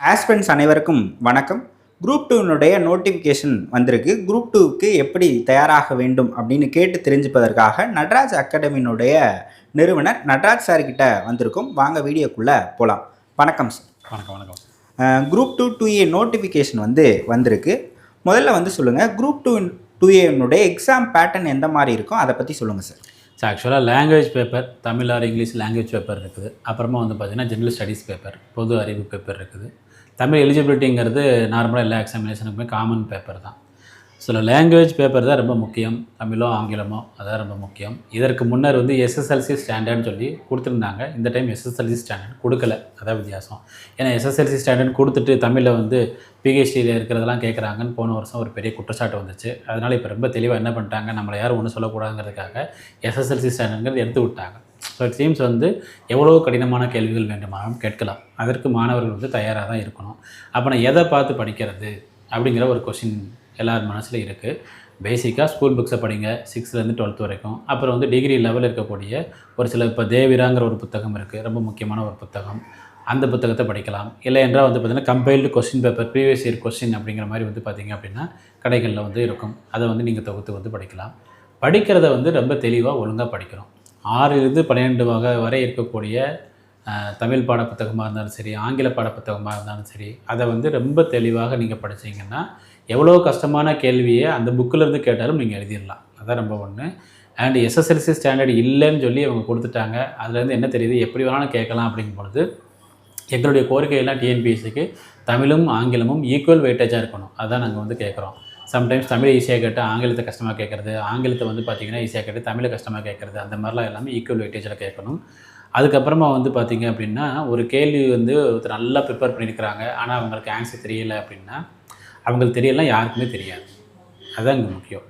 Aspirants அனைவருக்கும் வணக்கம். Group 2னுடைய notification வந்திருக்கு. குரூப் 2க்கு எப்படி தயாராக வேண்டும் அப்படின்னு கேட்டு தெரிஞ்சுப்பதற்காக நடராஜ் அகாடமியினுடைய நிறுவனர் நடராஜ் சார் கிட்ட வந்திருக்கோம். வாங்க வீடியோக்குள்ளே போகலாம். வணக்கம் சார். வணக்கம் வணக்கம். குரூப் 2 2A நோட்டிஃபிகேஷன் வந்திருக்கு. முதல்ல சொல்லுங்கள், குரூப் 2A எக்ஸாம் பேட்டர்ன் எந்த மாதிரி இருக்கும் அதை பற்றி சொல்லுங்கள் சார். ஸோ ஆக்சுவலாக language paper, Tamil R English language paper இருக்குது. அப்புறமா பார்த்திங்கன்னா ஜென்ரல் ஸ்டடீஸ் பேப்பர், பொது அறிவு பேப்பர் இருக்குது. தமிழ் எலிஜிபிலிட்டிங்கிறது நார்மலாக எல்லா எக்ஸாமினேஷனுக்குமே காமன் பேப்பர் தான். ஸோ லாங்குவேஜ் பேப்பர் தான் ரொம்ப முக்கியம். தமிழோ ஆங்கிலமோ அதான் ரொம்ப முக்கியம். இதற்கு முன்னர் எஸ்எஸ்எல்சி ஸ்டாண்டர்ட்னு சொல்லி கொடுத்துருந்தாங்க. இந்த டைம் எஸ்எஸ்எல்சி ஸ்டாண்டர்ட் கொடுக்கல, அதான் வித்தியாசம். ஏன்னா எஸ்எஸ்எல்சி ஸ்டாண்டர்ட் கொடுத்துட்டு தமிழில் பிஹெச்டியில் இருக்கிறதெல்லாம் கேட்குறாங்கன்னு போன வருஷம் ஒரு பெரிய குற்றச்சாட்டு வந்துச்சு. அதனால் இப்போ ரொம்ப தெளிவாக என்ன பண்ணிட்டாங்க, நம்மளை யாரும் ஒன்றும் சொல்லக்கூடாதுங்கிறதுக்காக எஸ்எஸ்எல்சி ஸ்டாண்டர்ட்ங்கிறது எடுத்து விட்டாங்க. ஸோ இட் சீம்ஸ் எவ்வளோ கடினமான கேள்விகள் வேண்டுமானாலும் கேட்கலாம். அதற்கு மாணவர்கள் தயாராக தான் இருக்கணும். அப்போ நான் எதை பார்த்து படிக்கிறது அப்படிங்கிற ஒரு கொஷின் எல்லார் மனசில் இருக்குது. பேசிக்காக ஸ்கூல் புக்ஸை படிங்க, 6லேருந்து 12th வரைக்கும். அப்புறம் டிகிரி லெவலில் இருக்கக்கூடிய ஒரு சில இப்போ தேவிராங்கிற ஒரு புத்தகம் இருக்குது, ரொம்ப முக்கியமான ஒரு புத்தகம். அந்த புத்தகத்தை படிக்கலாம். இல்லை என்றால் பார்த்திங்கன்னா compiled question paper, previous year question அப்படிங்கிற மாதிரி பார்த்திங்க அப்படின்னா கடைகளில் இருக்கும். அதை நீங்கள் தொகுத்து படிக்கலாம். படிக்கிறத ரொம்ப தெளிவாக ஒழுங்காக படிக்கணும். 6லிருந்து 12 வரை இருக்கக்கூடிய தமிழ் பாட புத்தகமாக இருந்தாலும் சரி, ஆங்கில பாட புத்தகமாக இருந்தாலும் சரி, அதை ரொம்ப தெளிவாக நீங்கள் படித்தீங்கன்னா எவ்வளோ கஷ்டமான கேள்வியை அந்த புக்கிலேருந்து கேட்டாலும் நீங்கள் எழுதிடலாம். அதான் ரொம்ப ஒன்று. அண்ட் எஸ்எஸ்எல்சி ஸ்டாண்டர்ட் இல்லைன்னு சொல்லி அவங்க கொடுத்துட்டாங்க. அதுலேருந்து என்ன தெரியுது, எப்படி வேணாலும் கேட்கலாம் அப்படிங்கும் பொழுது எங்களுடைய கோரிக்கையெல்லாம் டிஎன்பிஎஸ்சிக்கு தமிழும் ஆங்கிலமும் ஈக்குவல் வெயிட்டேஜாக இருக்கணும். அதுதான் நாங்கள் கேட்குறோம். சம்டைம்ஸ் தமிழை ஈஸியாக கேட்டு ஆங்கிலத்தை கஷ்டமாக கேட்குறது, ஆங்கிலத்தை பார்த்திங்கன்னா ஈஸியாக கேட்டு தமிழை கஷ்டமாக கேட்குறது, அந்த மாதிரிலாம் எல்லாமே ஈக்குவல் வெயிட்டேஜில் கேட்கணும். அதுக்கப்புறமா பார்த்திங்க அப்படின்னா ஒரு கேள்வி ஒருத்தர் நல்லா ப்ரிப்பேர் பண்ணியிருக்கிறாங்க, ஆனால் அவங்களுக்கு ஆன்சர் தெரியலை அப்படின்னா அவங்களுக்கு தெரியலாம், யாருக்குமே தெரியாது. அதுதான் இங்கே முக்கியம்.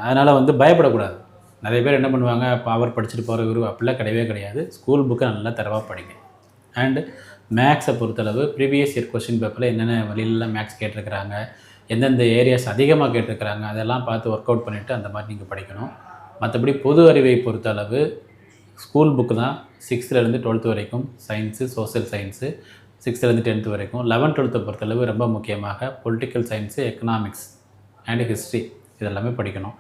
அதனால் பயப்படக்கூடாது. நிறைய பேர் என்ன பண்ணுவாங்க, இப்போ அவர் படிச்சுட்டு போகிற குரு அப்படிலாம் கிடையவே கிடையாது. ஸ்கூல் புக்கை நல்லா தரவாக படிங்க. அண்டு மேக்ஸை பொறுத்தளவு ப்ரீவியஸ் இயர் கொஸ்டின் பேப்பரில் என்னென்ன வழியிலலாம் மேக்ஸ் கேட்டிருக்கிறாங்க, எந்தெந்த ஏரியாஸ் அதிகமாக கேட்டிருக்கிறாங்க, அதெல்லாம் பார்த்து ஒர்க் அவுட் பண்ணிவிட்டு அந்த மாதிரி நீங்கள் படிக்கணும். மற்றபடி பொது அறிவை பொறுத்தளவு ஸ்கூல் புக்கு தான் 6லேருந்து 12th வரைக்கும், சயின்ஸு, சோஷியல் சயின்ஸு, 6லேருந்து 10th வரைக்கும். 11th 12th பொறுத்தளவு ரொம்ப முக்கியமாக political science, economics and history இதெல்லாமே படிக்கணும்.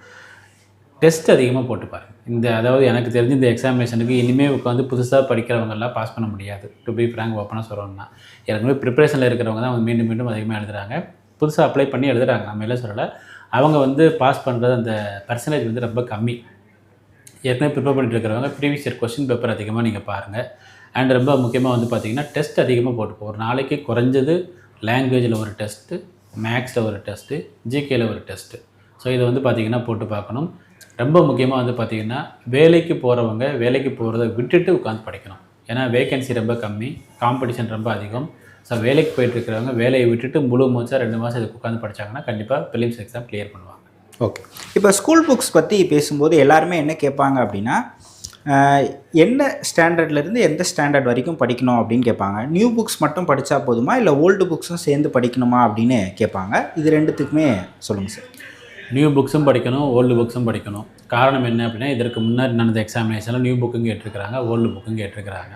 டெஸ்ட் அதிகமாக போட்டு பாருங்கள். அதாவது எனக்கு தெரிஞ்சு இந்த எக்ஸாமினேஷனுக்கு இனிமேல் உட்காந்து புதுசாக படிக்கிறவங்கெல்லாம் பாஸ் பண்ண முடியாது. டு பி ஃப்ராங்க் ஓப்பனாக சொல்லணும்னா ஏற்கனவே ப்ரிப்பரேஷனில் இருக்கிறவங்க தான் மீண்டும் மீண்டும் அதிகமாக எழுதுகிறாங்க. புதுசாக அப்ளை பண்ணி எழுதுகிறாங்க. நம்ம எல்லாம் சொல்லலை. அவங்க பாஸ் பண்ணுறது அந்த பர்சன்டேஜ் ரொம்ப கம்மி. ஏற்கனவே ப்ரிப்பேர் பண்ணிட்டு இருக்கிறவங்க ப்ரீவியஸ் இயர் கொஸ்டின் பேப்பர் அதிகமாக நீங்கள் பாருங்கள். அண்ட் ரொம்ப முக்கியமாக பார்த்திங்கன்னா டெஸ்ட் அதிகமாக போட்டுப்போம். ஒரு நாளைக்கு குறைஞ்சது லாங்குவேஜில் ஒரு டெஸ்ட்டு, மேக்ஸில் ஒரு டெஸ்ட்டு, ஜிகேயில் ஒரு டெஸ்ட்டு. ஸோ இதை பார்த்திங்கன்னா போட்டு பார்க்கணும். ரொம்ப முக்கியமாக பார்த்திங்கன்னா வேலைக்கு போகிறவங்க வேலைக்கு போகிறத விட்டுட்டு உட்காந்து படிக்கணும். ஏன்னா வேகன்சி ரொம்ப கம்மி, காம்படிஷன் ரொம்ப அதிகம். ஸோ வேலைக்கு போயிட்டுருக்கிறவங்க வேலையை விட்டுட்டு முழு மூச்சாக 2 மாதம் இதுக்கு உட்காந்து படித்தாங்கன்னா கண்டிப்பாக ப்ரிலிம்ஸ் எக்ஸாம் கிளியர் பண்ணுவாங்க. ஓகே. இப்போ ஸ்கூல் புக்ஸ் பற்றி பேசும்போது எல்லாருமே என்ன கேட்பாங்க அப்படின்னா, என்ன ஸ்டாண்டர்ட்லேருந்து எந்த ஸ்டாண்டர்ட் வரைக்கும் படிக்கணும் அப்படின்னு கேட்பாங்க. நியூ புக்ஸ் மட்டும் படித்தா போதுமா, இல்லை ஓல்டு புக்ஸும் சேர்ந்து படிக்கணுமா அப்படின்னு கேட்பாங்க. இது ரெண்டுத்துக்குமே சொல்லுங்கள் சார். நியூ புக்ஸும் படிக்கணும், ஓல்டு புக்ஸும் படிக்கணும். காரணம் என்ன அப்படின்னா, இதற்கு முன்னாடி நடந்த எக்ஸாமினேஷனில் நியூ புக்கும் கேட்டிருக்கிறாங்க, ஓல்டு புக்கும் கேட்டிருக்கிறாங்க.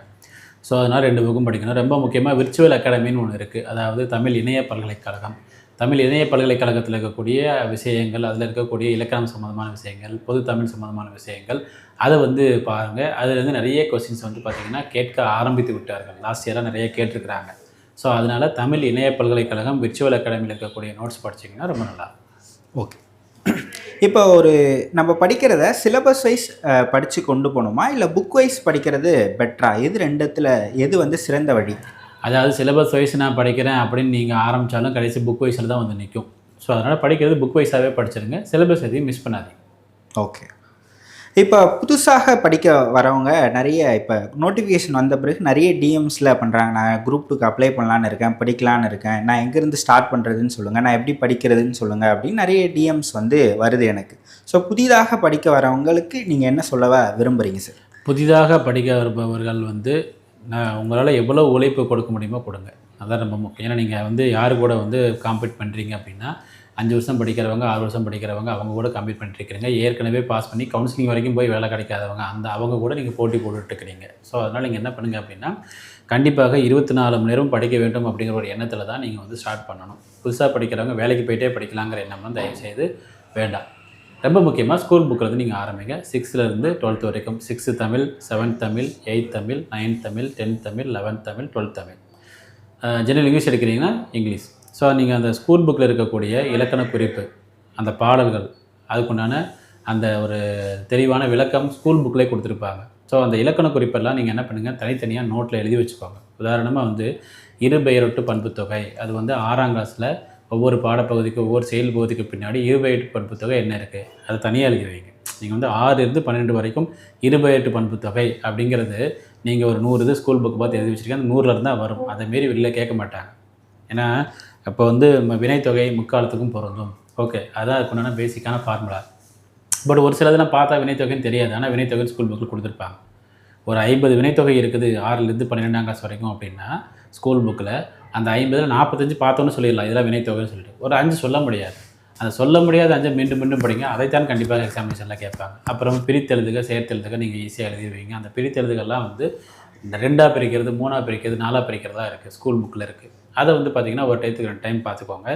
ஸோ அதனால் 2 புக்கும் படிக்கணும். ரொம்ப முக்கியமாக விர்ச்சுவல் அகாடமின்னு ஒன்று இருக்குது. அதாவது தமிழ் இணைய பல்கலைக்கழகம். தமிழ் இணைய பல்கலைக்கழகத்தில் இருக்கக்கூடிய விஷயங்கள், அதில் இருக்கக்கூடிய இலக்கணம் சம்மந்தமான விஷயங்கள், பொது தமிழ் சம்மந்தமான விஷயங்கள், அதை பாருங்கள். அதுலேருந்து நிறைய கொஸ்டின்ஸ் பார்த்திங்கன்னா கேட்க ஆரம்பித்து விட்டார்கள். லாஸ்ட் இயராக நிறைய கேட்டிருக்கிறாங்க. ஸோ அதனால் தமிழ் இணைய பல்கலைக்கழகம் விர்ச்சுவல் அகாடமியில் இருக்கக்கூடிய நோட்ஸ் படிச்சிங்கன்னா ரொம்ப நல்லா. ஓகே. இப்போ நம்ம படிக்கிறத சிலபஸ் வைஸ் படித்து கொண்டு போகணுமா, இல்லை புக் வைஸ் படிக்கிறது பெட்டரா? எது ரெண்டுத்தில் எது சிறந்த வழி? அதாவது சிலபஸ் வைஸ் நான் படிக்கிறேன் அப்படின்னு நீங்கள் ஆரம்பித்தாலும் கடைசி புக் வைஸில் தான் நிற்கும். ஸோ அதனால் படிக்கிறது புக் வைஸாகவே படிச்சிருங்க. சிலபஸ் எதையும் மிஸ் பண்ணாதீங்க. ஓகே. இப்போ புதுசாக படிக்க வரவங்க நிறைய இப்போ நோட்டிஃபிகேஷன் வந்த பிறகு நிறைய டிஎம்ஸில் பண்ணுறாங்க. நான் குரூப் 2க்கு அப்ளை பண்ணலான்னு இருக்கேன், படிக்கலான்னு இருக்கேன், நான் எங்கேருந்து ஸ்டார்ட் பண்ணுறதுன்னு சொல்லுங்கள், நான் எப்படி படிக்கிறதுன்னு சொல்லுங்கள் அப்படின்னு நிறைய டிஎம்ஸ் வருது எனக்கு. ஸோ புதிதாக படிக்க வரவங்களுக்கு நீங்கள் என்ன சொல்ல விரும்புகிறீங்க சார்? புதிதாக படிக்க வருபவர்கள் நான் உங்களால் எவ்வளோ உழைப்பு கொடுக்க முடியுமோ கொடுங்க. அதான் ரொம்ப முக்கியம். ஏன்னா நீங்கள் யார் கூட காம்பீட் பண்ணுறீங்க அப்படின்னா 5 வருஷம் படிக்கிறவங்க, 6 வருஷம் படிக்கிறவங்க அவங்க கூட கம்ப்ளீட் பண்ணிட்டுருக்கிறீங்க. ஏற்கனவே பாஸ் பண்ணி கவுன்சிலிங் வரைக்கும் போய் வேலை கிடைக்காதவங்க அவங்க கூட நீங்கள் போட்டி போட்டுட்ருக்கிறீங்க. ஸோ அதனால் நீங்கள் என்ன பண்ணுங்கள் அப்படின்னா, கண்டிப்பாக 24 மணி நேரம் படிக்க வேண்டும் அப்படிங்கிற ஒரு எண்ணத்தில் தான் நீங்கள் வந்து ஸ்டார்ட் பண்ணணும். புதுசாக படிக்கிறவங்க வேலைக்கு போயிட்டே படிக்கலாங்கிற எண்ணம்லாம் தயவுசெய்து வேண்டாம். ரொம்ப முக்கியமாக ஸ்கூல் புக்கில் இருந்து நீங்கள் ஆரம்பிங்க. 6லேருந்து 12th வரைக்கும் 6th தமிழ், 7th தமிழ், 8th தமிழ், 9th தமிழ், 10th தமிழ், 11th தமிழ், 12th தமிழ். ஜெனரல் இங்கிலீஷ் எடுக்கிறீங்கன்னா இங்கிலீஷ். ஸோ நீங்கள் அந்த ஸ்கூல் புக்கில் இருக்கக்கூடிய இலக்கண குறிப்பு, அந்த பாடல்கள், அதுக்குண்டான அந்த ஒரு தெளிவான விளக்கம் ஸ்கூல் புக்கிலே கொடுத்துருப்பாங்க. ஸோ அந்த இலக்கண குறிப்பெல்லாம் நீங்கள் என்ன பண்ணுங்கள், தனித்தனியாக நோட்டில் எழுதி வச்சுக்கோங்க. உதாரணமாக வந்து இருபெயரொட்டு பண்புத்தொகை, அது வந்து 6ஆம் கிளாஸில் ஒவ்வொரு பாடப்பகுதிக்கு ஒவ்வொரு செயல் பகுதிக்கு பின்னாடி இருபெயரொட்டு பண்புத்தொகை என்ன இருக்குது அதை தனியாக எழுதி வைங்க. நீங்கள் வந்து 6 12 வரைக்கும் இருபெயரொட்டு பண்புத்தொகை அப்படிங்கிறது நீங்கள் ஒரு 100 இது ஸ்கூல் புக் பார்த்து எழுதி வச்சுருக்கீங்க, அந்த 100ல் இருந்தால் வரும். அதேமாரி வெளில கேட்க மாட்டாங்க. ஏன்னா இப்போ வந்து வினைத்தொகை முக்காலத்துக்கும் பொருந்தும். ஓகே, அதான் அதுக்குண்டான பேசிக்கான ஃபார்முலா. பட் ஒரு சிலதெல்லாம் பார்த்தா வினைத்தொகைன்னு தெரியாது, ஆனால் வினைத்தொகை ஸ்கூல் புக்கில் கொடுத்துருப்பாங்க. ஒரு 50 வினைத்தொகை இருக்குது 6லேருந்து 12ஆம் கிளாஸ் வரைக்கும் அப்படின்னா ஸ்கூல் புக்கில் அந்த 50ல் 45 பார்த்தோன்னு சொல்லிடலாம் இதெல்லாம் வினைத்தொகைன்னு சொல்லிட்டு. ஒரு 5 சொல்ல முடியாது. அந்த சொல்ல முடியாத 5 மீண்டும் மீண்டும் படிங்க. அதைத்தான் கண்டிப்பாக எக்ஸாமினேஷனில் கேட்பாங்க. அப்புறம் பிரித்தெழுதுக சேர்த்தெழுதுக நீங்கள் ஈஸியாக எழுதிடுவீங்க. அந்த பிரித்தெழுதுகள்லாம் வந்து இந்த 2ஆக பிரிக்கிறது, 3ஆக பிரிக்கிறது, 4ஆக பிரிக்கிறதா இருக்குது, ஸ்கூல் புக்கில் இருக்குது. அதை வந்து பார்த்திங்கன்னா ஒரு டைத்துக்கு 2 டைம் பார்த்துக்கோங்க.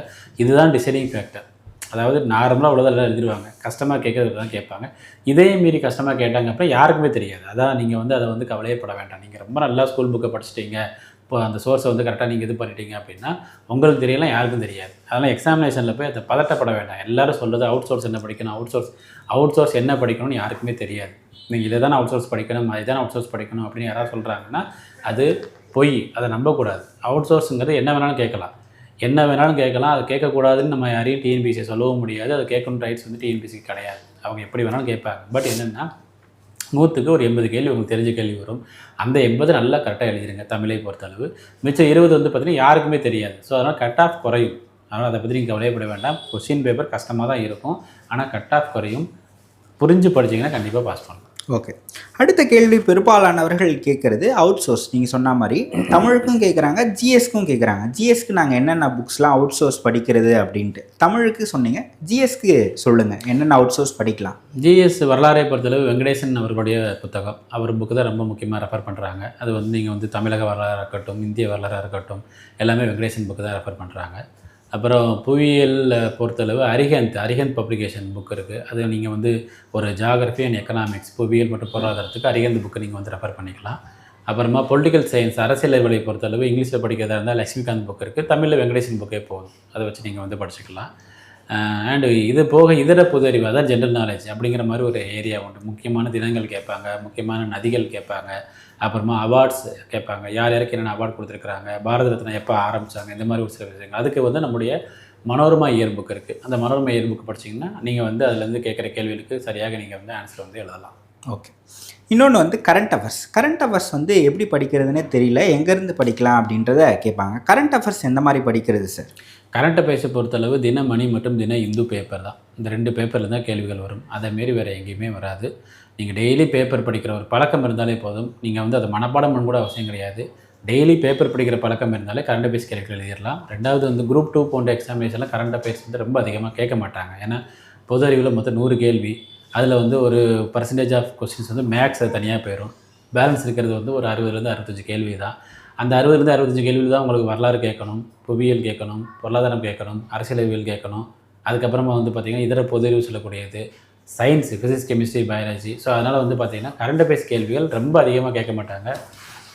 இதுதான் டிசைடிங் ஃபேக்டர். அதாவது நார்மலாக உள்ளதெல்லாம் எழுதிடுவாங்க, கஸ்டமாக கேட்கறது தான் கேட்பாங்க. இதே மீறி கஷ்டமாக கேட்டாங்க அப்புறம் யாருக்குமே தெரியாது. அதான் நீங்கள் வந்து அதை வந்து கவலையப்பட வேண்டாம். நீங்கள் ரொம்ப நல்லா ஸ்கூல் புக்கை படிச்சிட்டீங்க, இப்போ அந்த சோர்ஸை வந்து கரெக்டாக நீங்கள் இது பண்ணிட்டீங்க அப்படின்னா உங்களுக்கு தெரியலாம், யாருக்கும் தெரியாது. அதனால் எக்ஸாமினேஷனில் போய் அதை பதட்டப்பட வேண்டாம். எல்லோரும் சொல்கிறது அவுட் சோர்ஸ் என்ன படிக்கணும், அவுட் சோர்ஸ் என்ன படிக்கணும்னு யாருக்குமே தெரியாது. நீங்கள் இதை தான் அவுட் சோர்ஸ் படிக்கணும், இதுதான் அவுட் சோர்ஸ் படிக்கணும் அப்படின்னு யாராவது சொல்கிறாங்கன்னா அது பொய், அதை நம்பக்கூடாது. அவுட் சோர்ஸுங்கிறது என்ன வேணாலும் கேட்கலாம், அது கேட்கக்கூடாதுன்னு நம்ம யாரையும் டிஎன்பிசியை சொல்லவும் முடியாது. அதை கேட்கணும் ரைட்ஸ் வந்து டிஎன்பிசிக்கு கிடையாது. அவங்க எப்படி வேணாலும் கேட்பாங்க. பட் என்னென்னா 100க்கு ஒரு 80 கேள்வி உங்களுக்கு தெரிஞ்ச கேள்வி வரும். அந்த 80 நல்லா கரெக்டாக எழுதிடுங்க தமிழை பொறுத்தளவு. மிச்சம் 20 வந்து பார்த்திங்கன்னா யாருக்குமே தெரியாது. ஸோ அதனால் கட் ஆஃப் குறையும். அதனால் அதை பற்றி நீங்கள் கவலைப்பட வேண்டாம். கொஸ்டின் பேப்பர் கஷ்டமாக தான் இருக்கும், ஆனால் கட் ஆஃப் குறையும். புரிஞ்சு படிச்சிங்கன்னா கண்டிப்பாக பாஸ் பண்ணலாம். ஓகே, அடுத்த கேள்வி பெரும்பாலானவர்கள் கேட்குறது அவுட் சோர்ஸ். நீங்கள் சொன்ன மாதிரி தமிழுக்கும் கேட்குறாங்க, ஜிஎஸ்க்கும் கேட்குறாங்க. ஜிஎஸ்க்கு நாங்கள் என்னென்ன புக்ஸ்லாம் அவுட் சோர்ஸ் படிக்கிறது அப்படின்ட்டு. தமிழுக்கு சொன்னீங்க, ஜிஎஸ்க்கு சொல்லுங்கள் என்னென்ன அவுட் சோர்ஸ் படிக்கலாம். ஜிஎஸ் வரலாறை பொறுத்தளவு வெங்கடேசன் அவர்களுடைய புத்தகம், அவர் புக்கு தான் ரொம்ப முக்கியமாக ரெஃபர் பண்ணுறாங்க. அது வந்து நீங்கள் வந்து தமிழக வரலாறாக இருக்கட்டும், இந்திய வரலாறாக இருக்கட்டும், எல்லாமே வெங்கடேசன் புக்கு தான் ரெஃபர் பண்ணுறாங்க. அப்புறம் புவியியல் பொறுத்தளவு அரிஹந்த் பப்ளிகேஷன் புக் இருக்குது. அது நீங்கள் வந்து ஒரு ஜியாகிரஃபி அண்ட் எக்கனாமிக்ஸ், புவியியல் மற்றும் பொருளாதாரத்துக்கு அரிஹந்த் புக்கு நீங்கள் வந்து ரெஃபர் பண்ணிக்கலாம். அப்புறமா பொலிட்டிக்கல் சயின்ஸ், அரசியல் அறிவியலை பொறுத்தளவு இங்கிலீஷில் படிக்கிறதா இருந்தால் லக்ஷ்மிகாந்த் புக் இருக்குது, தமிழில் வெங்கடேசன் புக்கே போதும், அதை வச்சு நீங்கள் வந்து படிச்சுக்கலாம். அண்டு இது போக இதர பொது அறிவு, அதான் ஜென்ரல் நாலேஜ் அப்படிங்கிற மாதிரி ஒரு ஏரியா உண்டு. முக்கியமான தினங்கள் கேட்பாங்க, முக்கியமான நதிகள் கேட்பாங்க, அப்புறமா அவார்ட்ஸ் கேட்பாங்க, யார் யாருக்கு என்னென்ன அவார்டு கொடுத்துருக்குறாங்க, பாரத ரத்னா எப்போ ஆரம்பித்தாங்க, இந்த மாதிரி ஒரு சில விஷயங்கள். அதுக்கு வந்து நம்முடைய மனோரமா இயர் புக் இருக்குது. அந்த மனோரமா இயர் புக் படிச்சிங்கன்னா நீங்கள் வந்து அதுலேருந்து கேட்குற கேள்விகளுக்கு சரியாக நீங்கள் வந்து ஆன்சர் வந்து எழுதலாம். ஓகே, இன்னொன்று வந்து கரண்ட் அஃபேர்ஸ் வந்து எப்படி படிக்கிறதுனே தெரியல, எங்கேருந்து படிக்கலாம் அப்படின்றத கேட்பாங்க. கரண்ட் அஃபேர்ஸ் எந்த மாதிரி படிக்கிறது சார்? கரண்ட் அஃபேர்ஸை பொறுத்தளவு தினமணி மற்றும் தின இந்து பேப்பர் தான். இந்த 2 பேப்பரில் தான் கேள்விகள் வரும். அதேமாரி வேறு எங்கேயுமே வராது. நீங்கள் டெய்லி பேப்பர் படிக்கிற ஒரு பழக்கம் இருந்தாலே போதும். நீங்கள் வந்து அதை மனப்பாடம் பண்ண கூட அவசியம் கிடையாது. டெய்லி பேப்பர் படிக்கிற பழக்கம் இருந்தாலே கரண்ட் அஃபேர்ஸ் கேள்விகள் எழுதிடலாம். 2வது வந்து குரூப் 2 போன்ற எக்ஸாமினேஷனில் கரண்ட் அஃபேர்ஸ் வந்து ரொம்ப அதிகமாக கேட்க மாட்டாங்க. ஏன்னா பொது அறிவில் மொத்தம் 100 கேள்வி, அதில் வந்து ஒரு பர்சன்டேஜ் ஆஃப் கொஸ்டின்ஸ் வந்து மேக்ஸ் அது தனியாக போயிடும். பேலன்ஸ் இருக்கிறது வந்து ஒரு 60லேருந்து 65 கேள்வி தான். அந்த 60லேருந்து 65 கேள்வியில் தான் உங்களுக்கு வரலாறு கேட்கணும், புவியியல் கேட்கணும், பொருளாதாரம் கேட்கணும், அரசியலறிவியல் கேட்கணும். அதுக்கப்புறமா வந்து பார்த்திங்கன்னா இதர பொது அறிவு சொல்லக்கூடியது, science, physics, chemistry, biology. So அதனால் வந்து பார்த்திங்கன்னா கரண்ட் அஃபேர்ஸ் கேள்விகள் ரொம்ப அதிகமாக கேட்க மாட்டாங்க.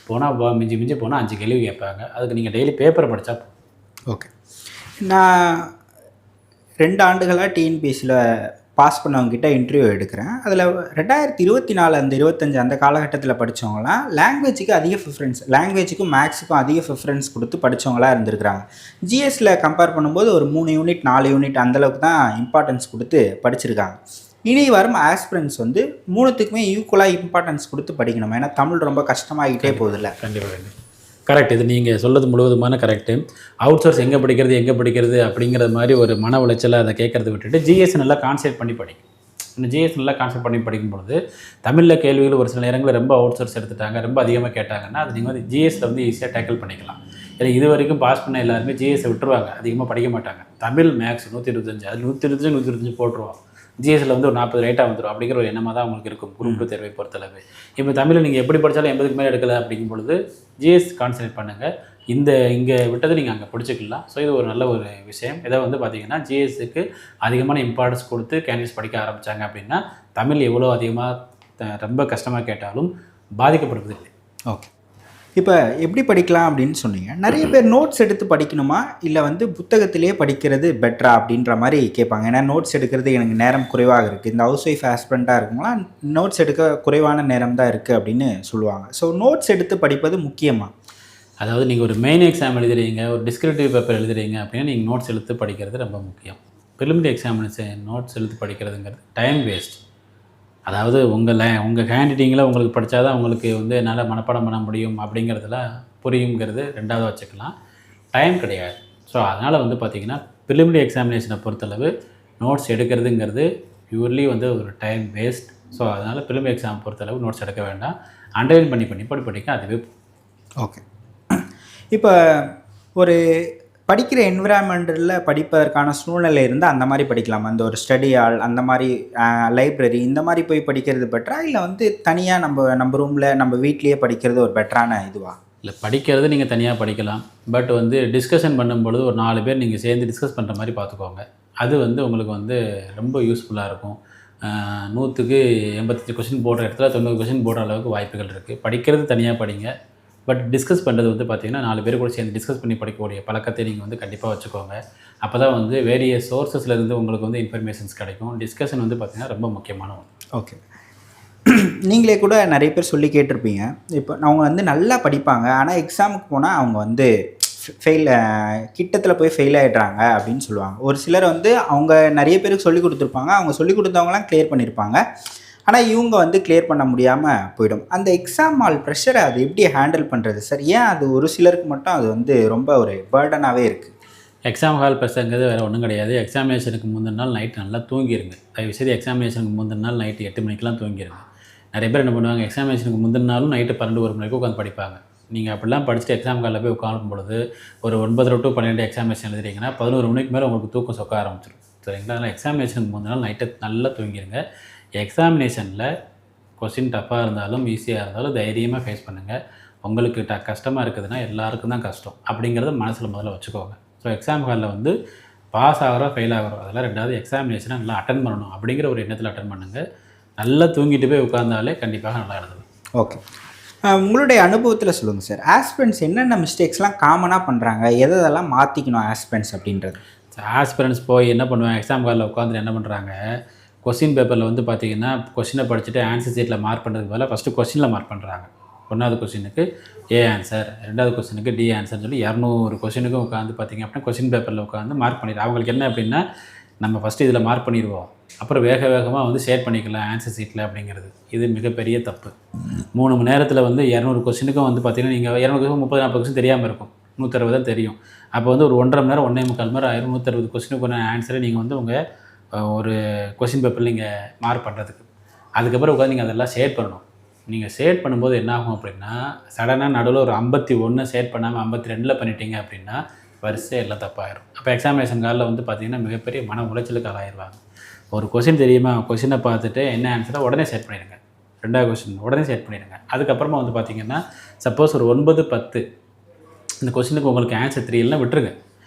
போனால் மிஞ்சி போனால் 5 கேள்வி கேட்பாங்க. அதுக்கு நீங்கள் டெய்லி பேப்பரை படித்தா. ஓகே, நான் 2 ஆண்டுகளாக டிஎன்பிஎஸ்சியில் பாஸ் பண்ணவங்ககிட்ட இன்டர்வியூ எடுக்கிறேன். அதில் 2024 அந்த 25 அந்த காலகட்டத்தில் படித்தவங்களாம் லாங்குவேஜுக்கு அதிக ப்ரிஃபரன்ஸ், லாங்குவேஜுக்கும் மேக்ஸுக்கும் அதிக ப்ரிஃபரன்ஸ் கொடுத்து படித்தவங்களாக இருந்திருக்கிறாங்க. ஜிஎஸ்சில் கம்பேர் பண்ணும்போது ஒரு 3 யூனிட் 4 யூனிட் அந்தளவுக்கு தான் இம்பார்ட்டன்ஸ் கொடுத்து படிச்சிருக்காங்க. இனி வரும் ஆஸ்பிரன்ஸ் வந்து 3த்துக்குமே ஈக்குவலாக இம்பார்ட்டன்ஸ் கொடுத்து படிக்கணும். ஏன்னா தமிழ் ரொம்ப கஷ்டமாகிட்டே போகுதில்ல. கண்டிப்பாக கரெக்ட். இது நீங்கள் சொல்கிறது முழுவதுமான கரெக்டு. அவுட் சோர்ஸ் எங்கே படிக்கிறது அப்படிங்கிற மாதிரி ஒரு மன உளைச்சலை அதை கேட்குறத விட்டுட்டு ஜிஎஸ் நல்லா கான்சென்ட்ரேட் பண்ணி படிக்கும். இந்த ஜிஎஸ் நல்லா கான்சென்ட்ரேட் பண்ணி படிக்கும்பொழுது தமிழில் கேள்விகள் ஒரு சில நேரங்களில் ரொம்ப அவுட் சோர்ஸ் எடுத்துட்டாங்க, ரொம்ப அதிகமாக கேட்டாங்கன்னா அது நீங்கள் வந்து ஜிஎஸ்சில் வந்து ஈஸியாக டேக்கிள் பண்ணிக்கலாம். ஏன்னா இது வரைக்கும் பாஸ் பண்ண எல்லாருமே ஜிஎஸ்ஸை விட்டுருவாங்க, அதிகமாக படிக்க மாட்டாங்க. தமிழ் மேக்ஸ் 125, அது 125 போட்டுருவோம். ஜிஎஸ்சில் வந்து ஒரு 40 ரைட்டாக வந்துடும் அப்படிங்கிற ஒரு எண்ணமாக தான் உங்களுக்கு இருக்கும் குரூப் 2 தேர்வை பொறுத்தளவு. இப்போ தமிழில் நீங்கள் எப்படி படித்தாலும் 80க்கு மேலே எடுக்கலை அப்படிங்கும் பொழுது ஜிஎஸ் கான்சன்ட்ரேட் பண்ணுங்கள். இங்கே விட்டதை நீங்கள் அங்கே படிச்சுக்கலாம். ஸோ இது ஒரு நல்ல ஒரு விஷயம். இதை வந்து பார்த்தீங்கன்னா ஜிஎஸ்க்கு அதிகமான இம்பார்ட்டன்ஸ் கொடுத்து கேண்டிடேட்ஸ் படிக்க ஆரம்பித்தாங்க அப்படின்னா தமிழ் எவ்வளோ அதிகமாக ரொம்ப கஷ்டமாக கேட்டாலும் பாதிக்கப்படுவதில்லை. ஓகே. இப்போ எப்படி படிக்கலாம் அப்படின்னு சொன்னீங்க. நிறைய பேர் நோட்ஸ் எடுத்து படிக்கணுமா, இல்லை வந்து புத்தகத்திலேயே படிக்கிறது பெட்டரா அப்படின்ற மாதிரி கேட்பாங்க. ஏன்னா நோட்ஸ் எடுக்கிறது எனக்கு நேரம் குறைவாக இருக்குது, இந்த ஹவுஸ் ஒய்ஃப் ஆஸ்பிரண்ட்டாக இருக்குங்களா நோட்ஸ் எடுக்க குறைவான நேரம் தான் இருக்குது அப்படின்னு சொல்லுவாங்க. ஸோ நோட்ஸ் எடுத்து படிப்பது முக்கியமா? அதாவது நீங்கள் ஒரு மெயின் எக்ஸாம் எழுதுறீங்க, ஒரு டிஸ்கிரிப்டிவ் பேப்பர் எழுதுறீங்க அப்படின்னா நீங்கள் நோட்ஸ் எடுத்து படிக்கிறது ரொம்ப முக்கியம். ப்ரிலிமினரி எக்ஸாமினேஷன் நோட்ஸ் எடுத்து படிக்கிறதுங்கிறது டைம் வேஸ்ட். அதாவது உங்கள் ஹேண்ட்ரைட்டிங்கில் உங்களுக்கு படித்தா தான் உங்களுக்கு வந்து என்னால் மனப்பாடம் பண்ண முடியும் அப்படிங்கிறதுல புரியுங்கிறது ரெண்டாவது வச்சுக்கலாம். டைம் கிடையாது. ஸோ அதனால் வந்து பார்த்திங்கன்னா ப்ரிலிமினரி எக்ஸாமினேஷனை பொறுத்தளவு நோட்ஸ் எடுக்கிறதுங்கிறது பியூர்லி வந்து ஒரு டைம் வேஸ்ட். ஸோ அதனால் ப்ரிலிமினரி எக்ஸாம் பொறுத்தளவு நோட்ஸ் எடுக்க வேண்டாம். அண்டர்லைன் பண்ணி படிக்க அதுவே. ஓகே. இப்போ ஒரு படிக்கிற என்விரான்மெண்ட்டில் படிப்பதற்கான சூழ்நிலை இருந்தால் அந்த மாதிரி படிக்கலாமா? அந்த ஒரு ஸ்டடி ஹால், அந்த மாதிரி லைப்ரரி, இந்த மாதிரி போய் படிக்கிறது பெட்டரா, இல்லை வந்து தனியாக நம்ம ரூமில் நம்ம வீட்லேயே படிக்கிறது ஒரு பெட்டரான இதுவா? இல்லை, படிக்கிறது நீங்கள் தனியாக படிக்கலாம். பட் வந்து டிஸ்கஷன் பண்ணும்பொழுது ஒரு 4 பேர் நீங்கள் சேர்ந்து டிஸ்கஸ் பண்ணுற மாதிரி பார்த்துக்கோங்க. அது வந்து உங்களுக்கு வந்து ரொம்ப யூஸ்ஃபுல்லாக இருக்கும். 100க்கு 85 கொஷின் போடுற இடத்துல 90 கொஷின் போடுற அளவுக்கு வாய்ப்புகள் இருக்குது. படிக்கிறது தனியாக படிங்க. பட் டிஸ்கஸ் பண்ணுறது வந்து பார்த்திங்கன்னா 4 பேர் கூட சேர்ந்து டிஸ்கஸ் பண்ணி படிக்கக்கூடிய பழக்கத்தை நீங்கள் வந்து கண்டிப்பாக வச்சுக்கோங்க. அப்போ தான் வந்து வேரியஸ் சோர்ஸஸ்லேருந்து உங்களுக்கு வந்து இன்ஃபர்மேஷன்ஸ் கிடைக்கும். டிஸ்கஷன் வந்து பார்த்திங்கன்னா ரொம்ப முக்கியமான ஒன்று. ஓகே. நீங்களே கூட நிறைய பேர் சொல்லி கேட்டிருப்பீங்க. இப்போ அவங்க வந்து நல்லா படிப்பாங்க, ஆனால் எக்ஸாமுக்கு போனால் அவங்க வந்து கிட்டத்தில் போய் ஃபெயில் ஆகிடுறாங்க அப்படின்னு சொல்லுவாங்க. ஒரு சிலர் வந்து அவங்க நிறைய பேருக்கு சொல்லி கொடுத்துருப்பாங்க, அவங்க சொல்லி கொடுத்தவங்களாம் கிளியர் பண்ணியிருப்பாங்க, ஆனால் இவங்க வந்து கிளியர் பண்ண முடியாமல் போயிடும். அந்த எக்ஸாம் ஹால் ப்ரெஷரை அது எப்படி ஹேண்டில் பண்ணுறது சார்? ஏன் அது ஒரு சிலருக்கு மட்டும் அது வந்து ரொம்ப ஒரு பேர்டனாகவே இருக்குது? எக்ஸாம் ஹால் ப்ரெஷருங்கிறது வேறு ஒன்றும் கிடையாது. எக்ஸாமினேஷனுக்கு முந்தின நாள் நைட்டு நல்லா தூங்கிடுங்க. தயவுசெய்து எக்ஸாமினேஷனுக்கு முந்தின நாள் நைட்டு 8 மணிக்கெலாம் தூங்கிடுங்க. நிறைய பேர் என்ன பண்ணுவாங்க, எக்ஸாமினேஷனுக்கு முந்தின நாளும் நைட்டு 12 1 மணிக்கு உட்காந்து படிப்பாங்க. நீங்கள் அப்படிலாம் படிச்சுட்டு எக்ஸாம் ஹாலில் போய் உட்காரும் பொழுது ஒரு 9 to 12 எக்ஸாமினேஷன் எழுதுறீங்கன்னா 11 மணிக்கு மேலே உங்களுக்கு தூக்கம் சொக்க ஆரம்பிச்சிடும். சரிங்களா? அதனால் எக்ஸாமினேஷனுக்கு முந்தின நாள் நைட்டு நல்லா தூங்கிடுங்க. எக்ஸாமினேஷனில் கொஸ்டின் டஃப்பாக இருந்தாலும் ஈஸியாக இருந்தாலும் தைரியமாக ஃபேஸ் பண்ணுங்கள். உங்களுக்கு கஷ்டமாக இருக்குதுன்னா எல்லாருக்கும் தான் கஷ்டம் அப்படிங்கிறத மனசில் முதல்ல வச்சுக்கோங்க. ஸோ எக்ஸாம் ஹாலில் வந்து பாஸ் ஆகிறோம் ஃபெயில் ஆகிறோம் அதெல்லாம் ரெண்டாவது, எக்ஸாமினேஷனை நல்லா அட்டன் பண்ணணும் அப்படிங்கிற ஒரு எண்ணத்தில் அட்டன் பண்ணுங்கள். நல்லா தூங்கிட்டு போய் உட்கார்ந்தாலே கண்டிப்பாக நல்லா எழுதலாம். ஓகே. உங்களுடைய அனுபவத்தில் சொல்லுங்கள் சார், ஆஸ்பிரண்ட்ஸ் என்னென்ன மிஸ்டேக்ஸ்லாம் காமனாக பண்ணுறாங்க, எதெல்லாம் மாற்றிக்கணும் ஆஸ்பிரண்ட்ஸ் அப்படின்றது? ஆஸ்பிரண்ட்ஸ் போய் என்ன பண்ணுவேன், எக்ஸாம் ஹாலில் உட்காந்துட்டு என்ன பண்ணுறாங்க, கொஸ்டின் பேப்பரில் வந்து பார்த்திங்கன்னா கொஸ்டினை படிச்சுட்டு ஆன்சர் சீட்டில் மார்க் பண்ணுறதுக்கு பதிலாக ஃபஸ்ட்டு கொஸ்டினில் மார்க் பண்ணுறாங்க. 1வது கொஸ்டினுக்கு ஏ ஆன்சர், 2வது கொஸ்டினுக்கு டி ஆன்சர்னு சொல்லி 200 கொஸ்டினுக்கும் உட்காந்து பார்த்திங்க அப்படின்னா கொஸ்டின் பேப்பரில் உட்காந்து மார்க் பண்ணிடுறாங்க. அவங்களுக்கு என்ன அப்படின்னா, நம்ம ஃபஸ்ட்டு இதில் மார்க் பண்ணிடுவோம், அப்புறம் வேகமாக வந்து ஷேர் பண்ணிக்கலாம் ஆன்சர் சீட்டில் அப்படிங்கிறது. இது மிகப்பெரிய தப்பு. 3 மணி நேரத்தில் வந்து 200 கொஸ்டினுக்கும் வந்து பார்த்திங்கன்னா நீங்கள் 200 30-40 கொஸ்டின் தெரியாமல் இருக்கும், 160 தான் தெரியும். அப்போ வந்து ஒரு 1.5 மணி நேரம் 1.25 மணி நேரம் ஆயிரும் 160 கொஸ்டினுக்கு ஆன்சரை நீங்கள் வந்து உங்கள் ஒரு கொஸ்டின் பேப்பரில் நீங்கள் மார்க் பண்ணுறதுக்கு. அதுக்கப்புறம் உட்காந்து நீங்கள் அதெல்லாம் ஷேர் பண்ணணும். நீங்கள் ஷேர் பண்ணும்போது என்ன ஆகும் அப்படின்னா, சடனாக நடுவில் ஒரு 51 ஷேர் பண்ணாமல் 52 பண்ணிட்டீங்க அப்படின்னா வரிசை எல்லாம் தப்பாயிரும். அப்போ எக்ஸாமினேஷன் காலில் வந்து பார்த்திங்கன்னா மிகப்பெரிய மன உளைச்சலுக்கு ஆளாயிருவாங்க. ஒரு கொஸ்டின் தெரியுமா, கொஸ்டினை பார்த்துட்டு என்ன ஆன்சரை உடனே ஷேர் பண்ணிடுங்க. 2வது கொஸ்டின் உடனே ஷேர் பண்ணிடுங்க. அதுக்கப்புறமா வந்து பார்த்திங்கன்னா சப்போஸ் ஒரு 9 10 இந்த கொஸ்டினுக்கு உங்களுக்கு ஆன்சர் தெரியலன்னா விட்டுருங்க.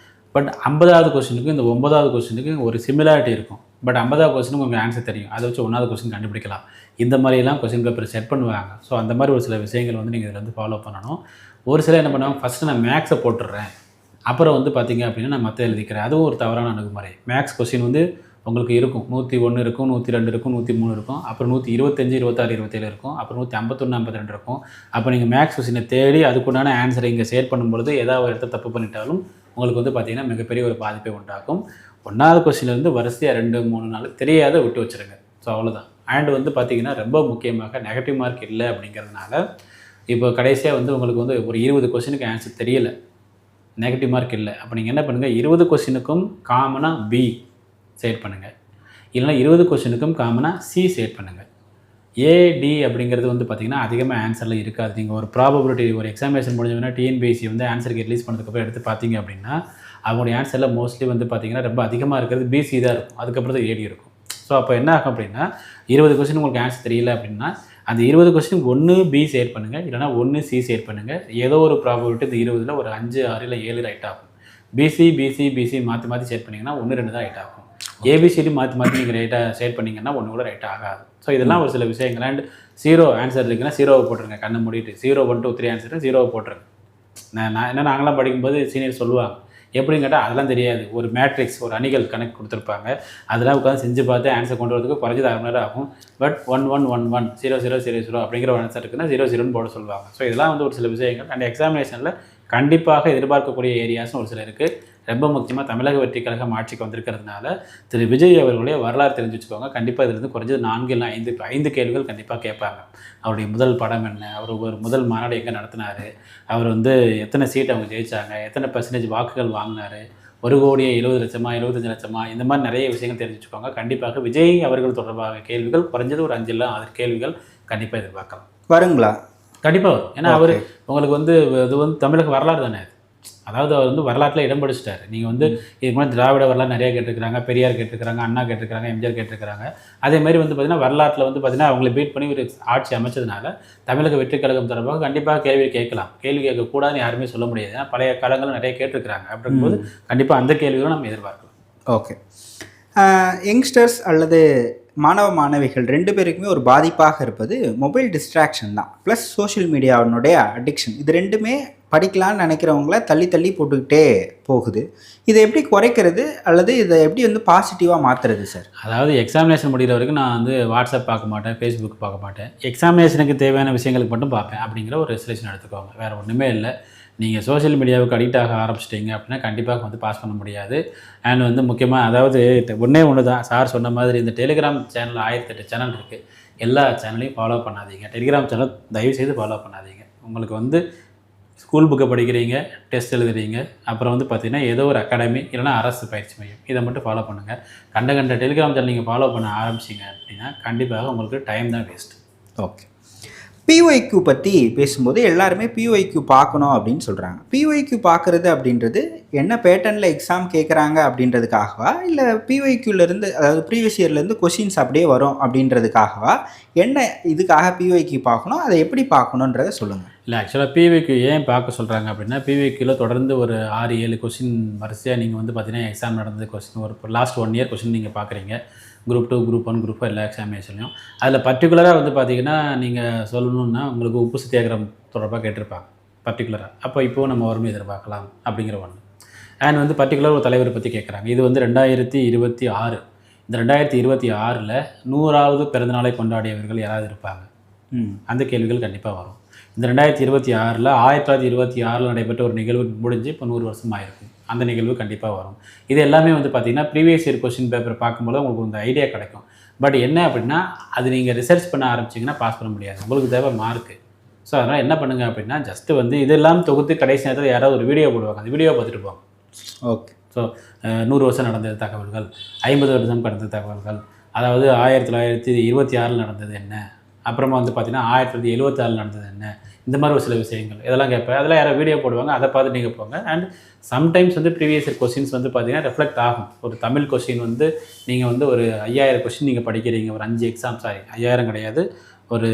பட் 50வது கொஸ்டினுக்கும் இந்த 9வது கொஸ்டினுக்கும் ஒரு சிமிலாரிட்டி இருக்கும். பட் 50வது கொஸ்டினுக்கு உங்களுக்கு ஆன்சர் தெரியும், அதை வச்சு 1வது கொஸ்டின் கண்டுபிடிக்கலாம். இந்த மாதிரிலாம் கொஸ்டின் பேப்பர் செட் பண்ணுவாங்க. ஸோ அந்த மாதிரி ஒரு சில விஷயங்கள் வந்து நீங்கள் இதில் வந்து ஃபாலோ பண்ணணும். ஒரு சிலர் என்ன பண்ணுவாங்க, ஃபஸ்ட்டு நான் மேக்ஸை போட்டுடுறேன், அப்புறம் வந்து பார்த்திங்க அப்படின்னா நான் மற்ற எழுதிக்கிறேன். அதுவும் ஒரு தவறான அணுகுமுறை. மேக்ஸ் கொஸ்டின் வந்து உங்களுக்கு இருக்கும், 101 இருக்கும், 102 இருக்கும், 103 இருக்கும், அப்புறம் 125 26 27 இருக்கும், அப்புறம் 151 52 இருக்கும். அப்போ நீங்கள் மேக்ஸ் கொஸ்டினை தேடி அதுக்குண்டான ஆன்சரை இங்கே ஷேர் பண்ணும்பொழுது ஏதாவது ஒரு இடத்த தப்பு பண்ணிட்டாலும் உங்களுக்கு வந்து பார்த்திங்கன்னா மிகப்பெரிய ஒரு பாதிப்பை உண்டாக்கும். 1வது கொஸ்டின்லேருந்து வரிசையாக 2 3 4 தெரியாத விட்டு வச்சுருங்க. ஸோ அவ்வளோதான். அண்ட் வந்து பார்த்திங்கன்னா ரொம்ப முக்கியமாக நெகட்டிவ் மார்க் இல்லை அப்படிங்கிறதுனால இப்போ கடைசியாக வந்து உங்களுக்கு வந்து ஒரு 20 கொஸ்டினுக்கு ஆன்சர் தெரியலை, நெகட்டிவ் மார்க் இல்லை. அப்போ நீங்கள் என்ன பண்ணுங்கள், 20 கொஸ்டினுக்கும் காமனாக பி செட் பண்ணுங்கள், இல்லைனா 20 கொஸ்டினுக்கும் காமனாக சி செட் பண்ணுங்கள். ஏடி அப்படிங்கிறது வந்து பார்த்திங்கன்னா அதிகமாக ஆன்சரில் இருக்காது. நீங்கள் ஒரு ப்ராபபிலிட்டி ஒரு எக்ஸாமினேஷன் முடிஞ்சதுன்னா டிஎன்பிஎஸ்சி வந்து ஆன்சருக்கு ரிலீஸ் பண்ணதுக்கப்புறம் எடுத்து பார்த்தீங்க அப்படின்னா அவங்களுடைய ஆன்சரில் மோஸ்ட்லி வந்து பார்த்திங்கன்னா ரொம்ப அதிகமாக இருக்கிறது பிசி தான் இருக்கும், அதுக்கப்புறம் தான் ஏடி இருக்கும். ஸோ அப்போ என்ன ஆகும் அப்படின்னா 20 கொஸ்டின் உங்களுக்கு ஆன்சர் தெரியல அப்படின்னா அந்த 20 கொஸ்டின் ஒன்று பி ஷேர் பண்ணுங்கள், இல்லைனா ஒன்று சி ஷேர் பண்ணுங்கள். ஏதோ ஒரு ப்ராபபிலிட்டி இந்த 20ல் ஒரு 5, 6 இல்லை 7 ரைட் ஆகும். பிசி மாற்றி மாற்றி ஷேர் பண்ணிங்கன்னா 1, 2 தான் ரைட் ஆகும். ஏபிசிடி மாற்றி மாற்றி நீங்கள் ரைட்டாக ஷேர் பண்ணிங்கன்னா ஒன்று கூட ரைட் ஆகாது. ஸோ இதெல்லாம் ஒரு சில விஷயங்கள். அண்ட் 0 ஆன்சர் இருக்குன்னா 0வை போட்டுருங்க, கண்ணை மூடிட்டு 0, 1, 2, 3 ஆன்சர் 0வை போட்டுருங்க. நாங்களாம் படிக்கும்போது சீனியர் சொல்லுவாங்க, எப்படின்னு கேட்டால் அதெல்லாம் தெரியாது, ஒரு மேட்ரிக்ஸ் ஒரு அணிகள் கணக்கு கொடுத்துருப்பாங்க, அதெல்லாம் உட்காந்து செஞ்சு பார்த்து ஆன்சர் கொண்டு வரதுக்கு குறைஞ்சது 1/2 மணி நேரம் ஆகும். பட் 1, 1, 1, 1, 0, 0, 0, 0 அப்படிங்கிற ஒரு ஆன்சர் இருக்குன்னா 0, 0ன்னு போட சொல்லுவாங்க. ஸோ இதெல்லாம் வந்து ஒரு சில விஷயங்கள். அண்ட் எக்ஸாமினேஷனில் கண்டிப்பாக எதிர்பார்க்கக்கூடிய ஏரியாஸ்னு ஒரு சில இருக்குது. ரொம்ப முக்கியமாக தமிழக வெற்றி கழகம் ஆட்சிக்கு வந்திருக்கிறதுனால திரு விஜய் அவர்களுடைய வரலாறு தெரிஞ்சு வச்சுக்கோங்க. கண்டிப்பாக இதுலேருந்து குறைஞ்சது 4 இல்லை 5 கேள்விகள் கண்டிப்பாக கேட்பாங்க. அவருடைய முதல் படம் என்ன, அவர் ஒரு முதல் மாநாடு எங்கே நடத்தினார், அவர் வந்து எத்தனை சீட் அவங்க ஜெயித்தாங்க, எத்தனை % வாக்குகள் வாங்கினார், 1,70,00,000 75 லட்சமா, இந்த மாதிரி நிறைய விஷயங்கள் தெரிஞ்சு வச்சுக்கோங்க. கண்டிப்பாக விஜய் அவர்கள் தொடர்பாக கேள்விகள் குறைஞ்சது ஒரு 5 இல்லை 6 கேள்விகள் கண்டிப்பாக எதிர்பார்க்கலாம். வருங்களா? கண்டிப்பாக வரும். ஏன்னா அவர் உங்களுக்கு வந்து இது வந்து தமிழக வரலாறு தானே அது. அதாவது அவர் வந்து வரலாற்றில் இடம் பிடிச்சிட்டாரு. நீங்கள் வந்து இதுக்கு முன்னாடி திராவிட வரலாறு நிறையா கேட்டிருக்கிறாங்க, பெரியார் கேட்டிருக்கிறாங்க, அண்ணா கேட்டிருக்கிறாங்க, எம்ஜிஆர் கேட்டிருக்கிறாங்க. அதேமாதிரி வந்து பார்த்திங்கன்னா வரலாற்றில் வந்து பார்த்திங்கன்னா அவங்களை பீட் பண்ணி ஒரு ஆட்சி அமைச்சதுனால தமிழக வெற்றி கழகம் தொடர்பாக கண்டிப்பாக கேள்வி கேட்கலாம். கேள்வி கேட்கக்கூடாதுன்னு யாருமே சொல்ல முடியாது. ஏன்னா பழைய காலங்களும் நிறைய கேட்டிருக்கிறாங்க. அப்படிங்கும்போது கண்டிப்பாக அந்த கேள்விகளும் நம்ம எதிர்பார்க்கலாம். ஓகே. யங்ஸ்டர்ஸ் அல்லது மாணவ மாணவிகள் 2 பேருக்குமே ஒரு பாதிப்பாக இருப்பது மொபைல் டிஸ்ட்ராக்ஷன் தான், ப்ளஸ் சோஷியல் மீடியாவினுடைய அடிக்ஷன். இது 2மே படிக்கலான்னு நினைக்கிறவங்கள தள்ளி தள்ளி போட்டுக்கிட்டே போகுது. இதை எப்படி குறைக்கிறது அல்லது இதை எப்படி வந்து பாசிட்டிவாக மாற்றுறது சார்? அதாவது எக்ஸாமினேஷன் முடிகிற வரைக்கும் நான் வந்து வாட்ஸ்அப் பார்க்க மாட்டேன், ஃபேஸ்புக் பார்க்க மாட்டேன். எக்ஸாமினேஷனுக்கு தேவையான விஷயங்களுக்கு மட்டும் பார்ப்பேன் அப்படிங்கிற ஒரு ரெசல்யூஷன் எடுத்துக்கோங்க. வேறு ஒன்றுமே இல்லை. நீங்கள் சோஷியல் மீடியாவுக்கு அடிக்ட் ஆக ஆரம்பிச்சிட்டிங்க அப்படின்னா கண்டிப்பாக வந்து பாஸ் பண்ண முடியாது. அண்ட் வந்து முக்கியமாக அதாவது ஒன்று தான் சார் சொன்ன மாதிரி இந்த டெலிகிராம் சேனல் 1008 சேனல் இருக்குது. எல்லா சேனலையும் ஃபாலோ பண்ணாதீங்க. டெலிகிராம் சேனல் தயவுசெய்து ஃபாலோ பண்ணாதீங்க. உங்களுக்கு வந்து ஸ்கூல் புக்கை படிக்கிறீங்க, டெஸ்ட் எழுதுறீங்க, அப்புறம் வந்து பார்த்திங்கன்னா ஏதோ ஒரு அகாடமி இல்லைனா அரசு பயிற்சி மையம், இதை மட்டும் ஃபாலோ பண்ணுங்கள். கண்ட டெலிகிராம் சேனல் நீங்கள் ஃபாலோ பண்ண ஆரம்பிச்சிங்க அப்படின்னா கண்டிப்பாக உங்களுக்கு டைம் தான் வேஸ்ட்டு. ஓகே. பிஒய்க்யூ பற்றி பேசும்போது எல்லாருமே பிஒய்க்யூ பார்க்கணும் அப்படின்னு சொல்கிறாங்க. பிஒய்க்யூ பார்க்குறது அப்படின்றது என்ன பேட்டர்னில் எக்ஸாம் கேட்குறாங்க அப்படின்றதுக்காகவா, இல்லை பிஒய்க்யூலேருந்து அதாவது ப்ரீவியஸ் இயர்லேருந்து கொஷின்ஸ் அப்படியே வரும் அப்படின்றதுக்காகவா, என்ன இதுக்காக பிஒய்க்யூ பார்க்கணும், அதை எப்படி பார்க்கணுன்றதை சொல்லுங்கள். இல்லை, ஆக்சுவலாக பிஒய்க்யூ ஏன் பார்க்க சொல்கிறாங்க அப்படின்னா பிஒய்க்யூவில் தொடர்ந்து ஒரு 6-7 கொஷின் வரிசையாக நீங்கள் வந்து பார்த்தீங்கன்னா எக்ஸாம் நடந்த கொஷின் ஒரு லாஸ்ட் 1 இயர் கொஷின் நீங்கள் பார்க்குறீங்க. குரூப் 2, குரூப் 1, குரூப் 4 எல்லா எக்ஸாமினேஷன்லையும். அதில் பர்டிகுலராக வந்து பார்த்திங்கன்னா நீங்கள் சொல்லணுன்னா உங்களுக்கு உப்பு சத்தியாகிரகம் தொடர்பாக கேட்டிருப்பாங்க பர்டிகுலராக. அப்போ இப்போது நம்ம வறுமை எதிர்பார்க்கலாம் அப்படிங்கிற ஒன்று. அண்ட் வந்து பர்டிகுலர் ஒரு தலைவரை பற்றி கேட்குறாங்க. இது வந்து 2026. இந்த 2026ல் 100வது பிறந்தநாளை கொண்டாடியவர்கள் யாராவது இருப்பாங்க? அந்த கேள்விகள் கண்டிப்பாக வரும். இந்த 2026ல் 1926 நடைபெற்ற ஒரு நிகழ்வு முடிஞ்சு இப்போ 100 வருஷம் ஆயிருக்கு. அந்த நிகழ்வு கண்டிப்பாக வரும். இது எல்லாமே வந்து பார்த்திங்கன்னா ப்ரீவியஸ் இயர் கொஸ்டின் பேப்பர் பார்க்கும்போது உங்களுக்கு இந்த ஐடியா கிடைக்கும். பட் என்ன அப்படின்னா அது நீங்கள் ரிசர்ச் பண்ண ஆரம்பிச்சிங்கன்னா பாஸ் பண்ண முடியாது. உங்களுக்கு தேவை மார்க்கு. ஸோ அதனால் என்ன பண்ணுங்கள் அப்படின்னா ஜஸ்ட்டு வந்து இதெல்லாம் தொகுத்து கடைசி நேரத்தில் யாராவது ஒரு வீடியோ போடுவாங்க, அந்த வீடியோ பார்த்துட்டு போவாங்க. ஓகே. ஸோ 100 வருஷம் நடந்த தகவல்கள், 50 வருஷம் கடந்த தகவல்கள், அதாவது 1926 நடந்தது என்ன, அப்புறமா வந்து பார்த்திங்கன்னா 1976 நடந்தது என்ன, இந்த மாதிரி ஒரு சில விஷயங்கள் இதெல்லாம் கேட்பேன். அதெல்லாம் யாராவது வீடியோ போடுவாங்க, அதை பார்த்து நீங்கள் போங்க. அண்ட் சம்டைம்ஸ் வந்து ப்ரீவியஸ் இயர் கொஸ்டின்ஸ் வந்து பார்த்திங்கன்னா ரெஃப்ளெக்ட் ஆகும். ஒரு தமிழ் கொஸ்டின் வந்து நீங்கள் வந்து ஒரு 5000 கொஸ்டின் நீங்கள் படிக்கிறீங்க, ஒரு 5 எக்ஸாம், 5000 கிடையாது, ஒரு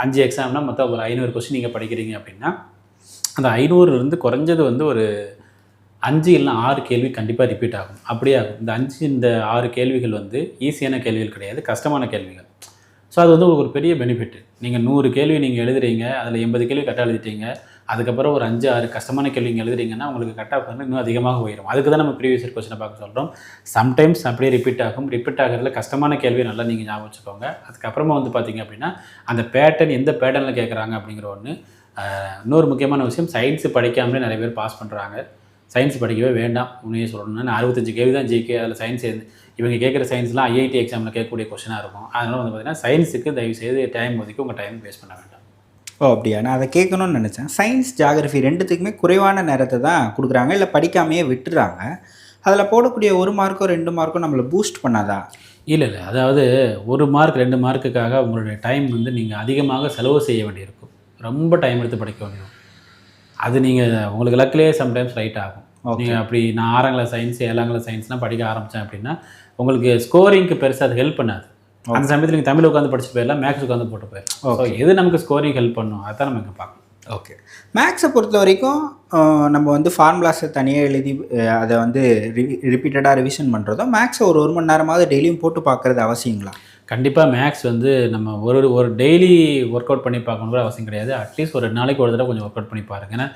5 எக்ஸாம்னா மொத்தம் ஒரு 500 கொஸ்டின் நீங்கள் படிக்கிறீங்க அப்படின்னா அந்த 500லேருந்து குறைஞ்சது வந்து ஒரு 5 இல்லைனா 6 கேள்வி கண்டிப்பாக ரிப்பீட் ஆகும். அப்படியே ஆகும். இந்த 6 கேள்விகள் வந்து ஈஸியான கேள்விகள் கிடையாது, கஷ்டமான கேள்விகள். ஸோ அது வந்து ஒரு பெரிய பெனிஃபிட். நீங்கள் 100 கேள்வி நீங்கள் எழுதுறீங்க, அதில் 80 கேள்வி கரெக்டாக எழுதிட்டீங்க, அதுக்கப்புறம் ஒரு 5-6 கஷ்டமான கேள்வி நீங்கள் எழுதுறீங்கன்னா உங்களுக்கு கட் ஆஃப் வந்து இன்னும் அதிகமாக போயிடும். அதுக்கு தான் நம்ம ப்ரீவியஸ் இயர் கொஸ்டினை பார்க்க சொல்கிறோம். சம்டைம்ஸ் அப்படியே ரிப்பீட் ஆகும். ரிப்பீட் ஆகிறதுல கஷ்டமான கேள்வி நல்லா நீங்கள் ஞாபகம் வச்சுக்கோங்க. அதுக்கப்புறமா வந்து பார்த்திங்க அப்படின்னா அந்த பேட்டர்ன் எந்த பேட்டர்னில் கேட்குறாங்க அப்படிங்கிற ஒன்று. இன்னொரு முக்கியமான விஷயம், சயின்ஸு படிக்காமலே நிறைய பேர் பாஸ் பண்ணுறாங்க. சயின்ஸ் படிக்கவே வேண்டாம். உண்மையே சொல்லணும்னா 65 கேள்வி தான் ஜிகே. அதில் சயின்ஸ் இவங்க கேட்குற சயின்ஸ்லாம் ஐஐடி எக்ஸாமில் கேட்கக்கூடிய கொஸ்டினாக இருக்கும். அதனால் வந்து பார்த்திங்கன்னா சயின்ஸுக்கு தயவுசெய்து டைம் ஒதுக்கி உங்கள் டைம் வேஸ்ட் பண்ண வேண்டாம். ஓ அப்படியா? நான் அதை கேட்கணும்னு நினச்சேன். சயின்ஸ், ஜியாகிரஃபி 2த்துக்குமே குறைவான நேரத்தை தான் கொடுக்குறாங்க, இல்லை படிக்காமையே விட்டுறாங்க. அதில் போடக்கூடிய 1 மார்க்கோ 2 மார்க்கோ நம்மளை பூஸ்ட் பண்ணாதா? இல்லை, அதாவது 1 மார்க் 2 மார்க்குக்காக உங்களுடைய டைம் வந்து நீங்கள் அதிகமாக செலவு செய்ய வேண்டியிருக்கும். ரொம்ப டைம் எடுத்து படிக்க வேண்டியிருக்கும். அது நீங்கள் உங்களுக்கு லக்கிலே சம்டைம்ஸ் ரைட் ஆகும். நீங்கள் அப்படி நான் 6ஆம் கிளாஸ் சயின்ஸ் 7ஆம் கிளாஸ் சயின்ஸ்லாம் படிக்க ஆரம்பித்தேன் அப்படின்னா உங்களுக்கு ஸ்கோரிங்க்கு பெருசாக அது ஹெல்ப் பண்ணாது. அந்த சமயத்தில் நீங்கள் தமிழ் உட்காந்து படிச்சுட்டு போயிடலாம், மேக்ஸ் உட்காந்து போட்டு போயிடலாம். ஸோ எது நமக்கு ஸ்கோரிங் ஹெல்ப் பண்ணும் அதான் நம்ம இங்கே பார்க்கணும். ஓகே. மேக்ஸை பொறுத்த வரைக்கும் நம்ம வந்து ஃபார்முலாஸை தனியாக எழுதி அதை வந்து ரிப்பீட்டடாக ரிவிஷன் பண்ணுறதோ, மேக்ஸை ஒரு மணி நேரமாவது டெய்லியும் போட்டு பார்க்குறது அவசியங்களா? கண்டிப்பாக மேக்ஸ் வந்து நம்ம ஒரு டெய்லி ஒர்க் அவுட் பண்ணி பார்க்கணும் கூட அவசியம் கிடையாது. அட்லீஸ்ட் ஒரு 2 நாளைக்கு ஒரு தடவை கொஞ்சம் ஒர்க் அவுட் பண்ணி பாருங்கள். ஏன்னா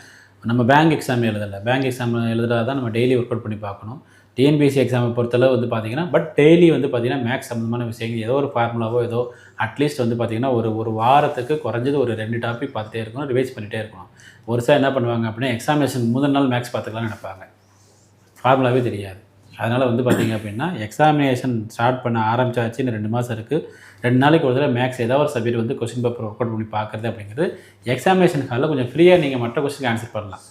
நம்ம பேங்க் எக்ஸாம் எழுதலை, பேங்க் எக்ஸாம் எழுதுறதா தான் நம்ம டெய்லி ஒர்க் அவுட் பண்ணி பார்க்கணும். டிஎன்பிஎஸ்சி எக்ஸாமை பொறுத்தளவு வந்து பார்த்திங்கன்னா டெய்லி வந்து பார்த்திங்கன்னா மேக்ஸ் சம்மந்தமான விஷயங்கள் ஏதோ ஒரு ஃபார்முலாவோ ஏதோ அட்லீஸ்ட் வந்து பார்த்திங்கன்னா ஒரு வாரத்துக்கு குறைஞ்சது ஒரு 2 டாபிக் பார்த்துட்டே இருக்கணும், ரிவைஸ் பண்ணிகிட்டே இருக்கணும். ஒரு சார் என்ன பண்ணுவாங்க அப்படின்னா எக்ஸாமினேஷன் முதல் நாள் மேக்ஸ் பார்த்துக்கலாம்னு நினைப்பாங்க, ஃபார்முலாவே தெரியாது. அதனால் வந்து பார்த்திங்க அப்படின்னா எக்ஸாமினேஷன் ஸ்டார்ட் பண்ண ஆரம்பிச்சாச்சு, இன்னும் 2 மாதம் இருக்குது. 2 நாளைக்கு ஒரு தடவை மேக்ஸ் ஏதாவது ஒரு சப்ஜெக்ட் வந்து கொஸ்டின் பேப்பர் ஒர்க் அவுட் பண்ணி பார்க்குறது அப்படிங்கிறது எக்ஸாமினேஷன் ஹாலில் கொஞ்சம் ஃப்ரீயாக நீங்கள் மற்ற கொஸ்டினுக்கு ஆன்சர் பண்ணலாம்.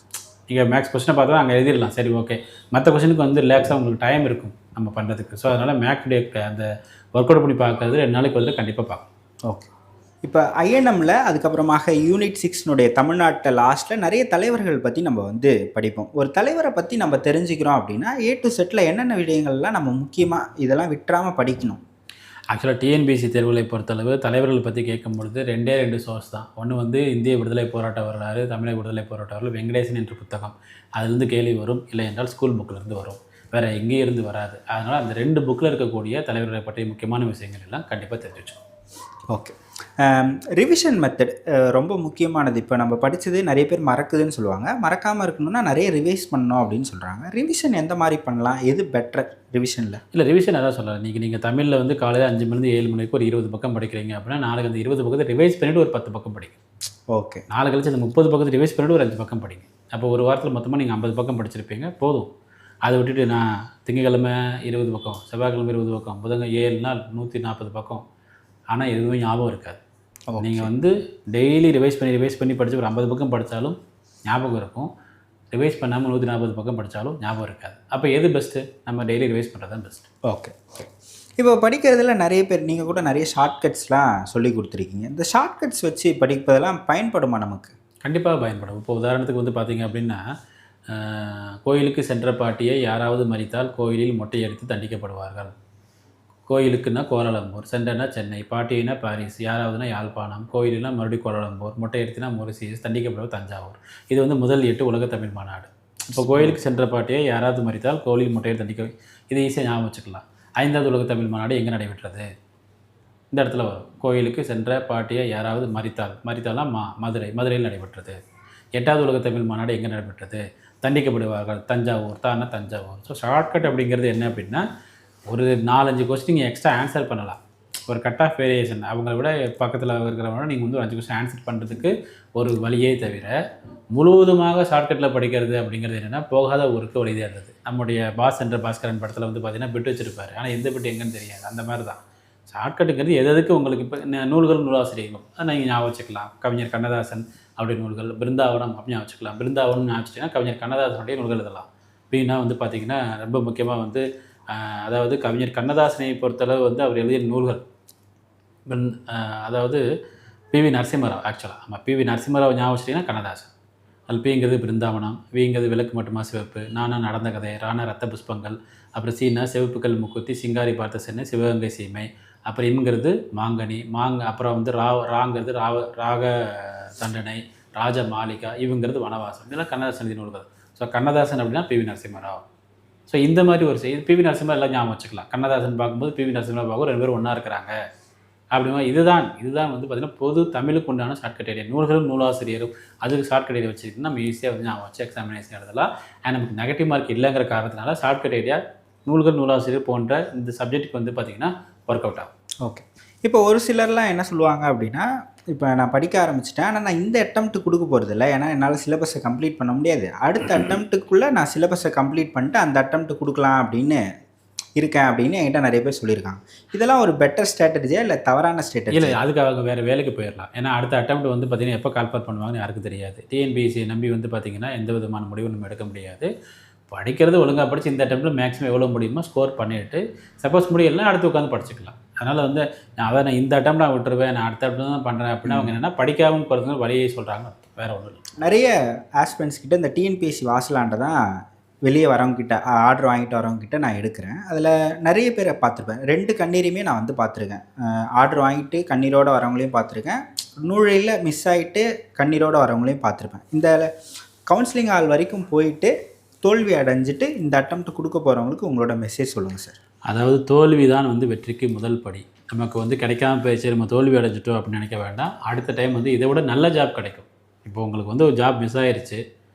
நீங்கள் மேக்ஸ் கொஸ்டினை பார்த்தா அங்கே எழுதிடலாம், சரி ஓகே. மற்ற கொஸ்டினுக்கு வந்து ரிலாக்ஸாக உங்களுக்கு டைம் இருக்கும் நம்ம பண்ணுறதுக்கு. ஸோ அதனால் மேக்ஸுடைய அந்த ஒர்க் அவுட் பண்ணி பார்க்கறது 2 நாளைக்கு வந்து கண்டிப்பாக பார்க்கணும். ஓகே. இப்போ ஐஎன்எம்மில் அதுக்கப்புறமாக யூனிட் 6னுடைய தமிழ்நாட்டில் லாஸ்ட்டில் நிறைய தலைவர்கள் பற்றி நம்ம வந்து படிப்போம். ஒரு தலைவரை பற்றி நம்ம தெரிஞ்சுக்கிறோம் அப்படின்னா A to Z என்னென்ன விடயங்கள்லாம் நம்ம முக்கியமாக இதெல்லாம் விட்டுறாமல் படிக்கணும்? ஆக்சுவலாக டிஎன்பிஎஸ்சி தேர்வுகளை பொறுத்தளவு தலைவர்கள் பற்றி கேட்கும்பொழுது 2 சோர்ஸ் தான். ஒன்று வந்து இந்திய விடுதலை போராட்ட வரலாறு, தமிழக விடுதலை போராட்ட வரலாறு, வெங்கடேசன் என்ற புத்தகம், அதுலேருந்து கேள்வி வரும், இல்லை என்றால் ஸ்கூல் புக்கிலேருந்து வரும், வேறு எங்கேயும் இருந்து வராது. அதனால் அந்த 2 புக்கில் இருக்கக்கூடிய தலைவர்களை பற்றிய முக்கியமான விஷயங்கள் எல்லாம் கண்டிப்பாக தெரிஞ்சு வச்சோம். ஓகே. ரிவிஷன் மெத்தட் ரொம்ப முக்கியமானது. இப்போ நம்ம படித்தது நிறைய பேர் மறக்குதுன்னு சொல்லுவாங்க, மறக்காமல் இருக்கணும்னா நிறைய ரிவைஸ் பண்ணணும் அப்படின்னு சொல்கிறாங்க. ரிவிஷன் எந்த மாதிரி பண்ணலாம், எது பெட்டர் ரிவிஷனில்? இல்லை ரிவிஷன் அதான் சொல்லலாம். நீங்கள் தமிழில் வந்து காலையில் 5 மணிலேருந்து 7 மணி வரைக்கும் ஒரு 20 பக்கம் படிக்கிறீங்க அப்படின்னா நாளைக்கு அந்த 20 பக்கத்தை ரிவைஸ் பண்ணிவிட்டு ஒரு 10 பக்கம் படிங்க. ஓகே. நாளை கழிச்சு அந்த 30 பக்கத்தை ரிவைஸ் பண்ணிவிட்டு ஒரு 5 பக்கம் படிங்க. அப்போ ஒரு வாரத்தில் மொத்தமாக நீங்கள் 50 பக்கம் படிச்சிருப்பீங்க, போதும். அதை விட்டுட்டு நான் திங்கக்கிழமை 20 பக்கம், செவ்வாய்க்கிழமை 20 பக்கம், புதன்கிழமை 7 நாள் 140 பக்கம், ஆனால் எதுவுமே ஞாபகம் இருக்காது. நீங்கள் வந்து டெய்லி ரிவைஸ் பண்ணி படித்து ஒரு 50 பக்கம் படித்தாலும் ஞாபகம் இருக்கும், ரிவைஸ் பண்ணாமல் 140 பக்கம் படித்தாலும் ஞாபகம் இருக்காது. அப்போ எது பெஸ்ட்டு? நம்ம டெய்லி ரிவைஸ் பண்ணுறது தான் பெஸ்ட்டு. ஓகே. இப்போ படிக்கிறதுல நிறைய பேர் நீங்கள் கூட நிறைய ஷார்ட்கட்ஸ்லாம் சொல்லி கொடுத்துருக்கீங்க. இந்த ஷார்ட்கட்ஸ் வச்சு படிப்பதெல்லாம் பயன்படுமா நமக்கு? கண்டிப்பாக பயன்படும். இப்போ உதாரணத்துக்கு வந்து பார்த்திங்க அப்படின்னா கோயிலுக்கு சென்ற பாட்டியை யாராவது மறித்தால் கோயிலில் மொட்டை அடித்து தண்டிக்கப்படுவார்கள். கோயிலுக்குன்னா கோலாலம்பூர், சென்டர்னா சென்னை, பாட்டினா பாரிஸ், யாராவதுனா யாழ்ப்பாணம், கோயிலுனா மறுபடியும் கோலாலம்பூர், மொட்டை எடுத்துனா மொரிசியஸ், தண்டிக்கப்படுவது தஞ்சாவூர். இது வந்து முதல் 8 உலக தமிழ் மாநாடு. இப்போ கோயிலுக்கு சென்ற பாட்டியை யாராவது மறித்தால் கோயிலில் மொட்டையை தண்டிக்க, இது ஈஸியாக ஞாபகம் வச்சுக்கலாம். 5வது உலக தமிழ் மாநாடு எங்கே நடைபெற்றது? இந்த இடத்துல வரும். கோயிலுக்கு சென்ற பாட்டியை யாராவது மறித்தால்னா மதுரையில் நடைபெற்றது. 8வது உலக தமிழ் மாநாடு எங்கே நடைபெற்றது? தண்டிக்கப்படுவார்கள், தஞ்சாவூர், தஞ்சாவூர். ஸோ ஷார்ட்கட் அப்படிங்கிறது என்ன அப்படின்னா ஒரு 4-5 கொஸ்டின் எக்ஸ்ட்ரா ஆன்சர் பண்ணலாம். ஒரு கட் ஆஃப் வேரியேஷன் அவங்கள விட பக்கத்தில் இருக்கிறவங்க நீங்கள் வந்து 5 கொஸ்டின் ஆன்சர் பண்ணுறதுக்கு ஒரு வழியே தவிர முழுவதுமாக ஷார்ட்கட்டில் படிக்கிறது அப்படிங்கிறது என்னென்னா போகாத ஊருக்கு வழி தேடுறது. நம்முடைய பாஸ் என்ற பாஸ்கரன் படத்தில் வந்து பார்த்திங்கன்னா பிட்டு வச்சுருப்பார், ஆனால் எந்த பிட்டு எங்கன்னு தெரியாது. அந்த மாதிரி தான் ஷார்ட்கட்டுங்கிறது எதுக்கு உங்களுக்கு இப்போ நூல்கள் நூலாசிரியர்கள் அதை நீங்கள் ஞாபகம் வச்சுக்கலாம். கவிஞர் கண்ணதாசன் அப்படி நூல்கள், பிருந்தாவனம் அப்படி ஞாபகம் வச்சுக்கலாம். பிருந்தாவனம் ஞாபகம் வச்சுட்டிங்கன்னா கவிஞர் கண்ணதாசனுடைய நூல்கள் இதெல்லாம். அப்படின்னா வந்து பார்த்திங்கன்னா ரொம்ப முக்கியமாக வந்து அதாவது கவிஞர் கண்ணதாசனை பொறுத்தளவு வந்து அவர் எழுதிய நூல்கள் அதாவது பிவி நரசிம்மராவ். ஆக்சுவலாக நம்ம பிவி நரசிம்மராவ் ஞாபகம் வச்சிட்டிங்கன்னா கண்ணதாசன். அது பிங்கிறது பிருந்தாவனம், விங்கிறது விளக்கு மட்டுமா சிவப்பு, நானா நடந்த கதை, ராணா ரத்த புஷ்பங்கள், அப்புறம் சீனா செவப்புக்கள் முக்குத்தி, சிங்காரி பார்த்த சென்னை, சிவகங்கை சீமை, அப்புறம் இம்ங்கிறது மாங்கனி, அப்புறம் வந்து ராங்கிறது ராக தண்டனை, ராஜ மாளிகா, இவங்கிறது வனவாசம். இதெல்லாம் கண்ணதாசன் எழுதிய நூல்கள். ஸோ கண்ணதாசன் அப்படின்னா பிவி நரசிம்மராவ். ஸோ இந்த மாதிரி ஒரு செய்தி பிவி நரசிம்மர் எல்லாம் ஞாபகம் வச்சுக்கலாம். கண்ணதாசன் பார்க்கும்போது பிவி நரசிம்மராவ் பார்க்கும் 2 பேரும் ஒன்றா இருக்கிறாங்க அப்படிமா. இதுதான் வந்து பார்த்திங்கன்னா பொது தமிழுக்கு உண்டான ஷார்ட்கட் ஏரியா. நூல்களும் நூலாசிரியரும் அதுக்கு ஷார்ட்கட் ஏரியா வச்சுக்கிட்டு நம்ம ஈஸியாக வந்து ஞாபகம் வச்சு எக்ஸாமினேஷன் எழுதலாம். அண்ட் நமக்கு நெகட்டிவ் மார்க் இல்லைங்கிற காரணத்தினால ஷார்ட்கட் ஏரியா நூல்கள் நூலாசிரியர் போன்ற இந்த சப்ஜெக்ட்டுக்கு வந்து பார்த்திங்கன்னா ஒர்க் அவுட் ஆகும். ஓகே. இப்போ ஒரு சிலர்லாம் என்ன சொல்லுவாங்க அப்படின்னா, இப்போ நான் படிக்க ஆரம்பிச்சிட்டேன், ஆனால் நான் இந்த அட்டெம்ப்ட் கொடுக்க போகிறதில்ல, ஏன்னா என்னால் சிலபஸை கம்ப்ளீட் பண்ண முடியாது, அடுத்த அட்டெம்ப்ட்டுக்குள்ளே நான் சிலபஸை கம்ப்ளீட் பண்ணிட்டு அந்த அட்டெம்ப்ட் கொடுக்கலாம் அப்படின்னு இருக்கேன் அப்படின்னு என்கிட்ட நிறைய பேர் சொல்லியிருக்காங்க. இதெல்லாம் ஒரு பெட்டர் ஸ்ட்ராட்டஜியா இல்லை தவறான ஸ்ட்ராட்டஜி? இல்லை, அதுக்கு அவங்க வேறு வேலைக்கு போயிடலாம். ஏன்னா அடுத்த அட்டெம்ப்ட் வந்து பார்த்திங்கன்னா எப்போ கால்பார் பண்ணுவாங்கன்னு யாருக்கும் தெரியாது. டிஎன்பிஎஸ்சியை நம்பி வந்து பார்த்திங்கன்னா எந்த விதமான முடிவும் நம்ம எடுக்க முடியாது. படிக்கிறது ஒழுங்காக படித்து இந்த அட்டெம்ப்ட்டில் மேக்ஸிமம் எவ்வளோ முடியுமோ ஸ்கோர் பண்ணிவிட்டு சப்போஸ் முடியலாம் அடுத்து உட்காந்து படிச்சுக்கலாம். அதனால் வந்து நான் இந்த அட்டெம்ப்ட் நான் விட்டுருவேன், நான் அடுத்த அட்டெம்ப்ட் தான் பண்ணுறேன் அப்படின்னா அவங்க என்னென்னா படிக்காமல் போகிறதுக்கு வழியை சொல்கிறாங்க, வேறு ஒன்றும் இல்லை. நிறைய ஆஸ்பிரண்ட்ஸ் கிட்ட இந்த டிஎன்பிஎஸ்சி வாசலாண்ட தான் வெளியே வரவங்ககிட்ட ஆர்டர் வாங்கிட்டு வரவங்ககிட்ட நான் எடுக்கிறேன். அதில் நிறைய பேரை பார்த்துருப்பேன். 2 கண்ணீரையுமே நான் வந்து பார்த்துருக்கேன். ஆர்டர் வாங்கிட்டு கண்ணீரோடு வரவங்களையும் பார்த்துருக்கேன். நூழையில் மிஸ் ஆகிட்டு கண்ணீரோடு வரவங்களையும் பார்த்துருப்பேன். இந்த கவுன்சிலிங் ஹால் வரைக்கும் போயிட்டு தோல்வி அடைஞ்சிட்டு இந்த அட்டெம்ப்ட் கொடுக்க போகிறவங்களுக்கு உங்களோட மெசேஜ் சொல்லுங்கள் சார். அதாவது தோல்வி தான் வந்து வெற்றிக்கு முதல் படி. நமக்கு வந்து கிடைக்காம போயிடுச்சு, நம்ம தோல்வி அடைஞ்சிட்டோம் அப்படின்னு நினைக்க வேண்டாம். அடுத்த டைம் வந்து இதை விட நல்ல ஜாப் கிடைக்கும். இப்போ உங்களுக்கு வந்து ஒரு ஜாப் மிஸ் ஆயிடுச்சு,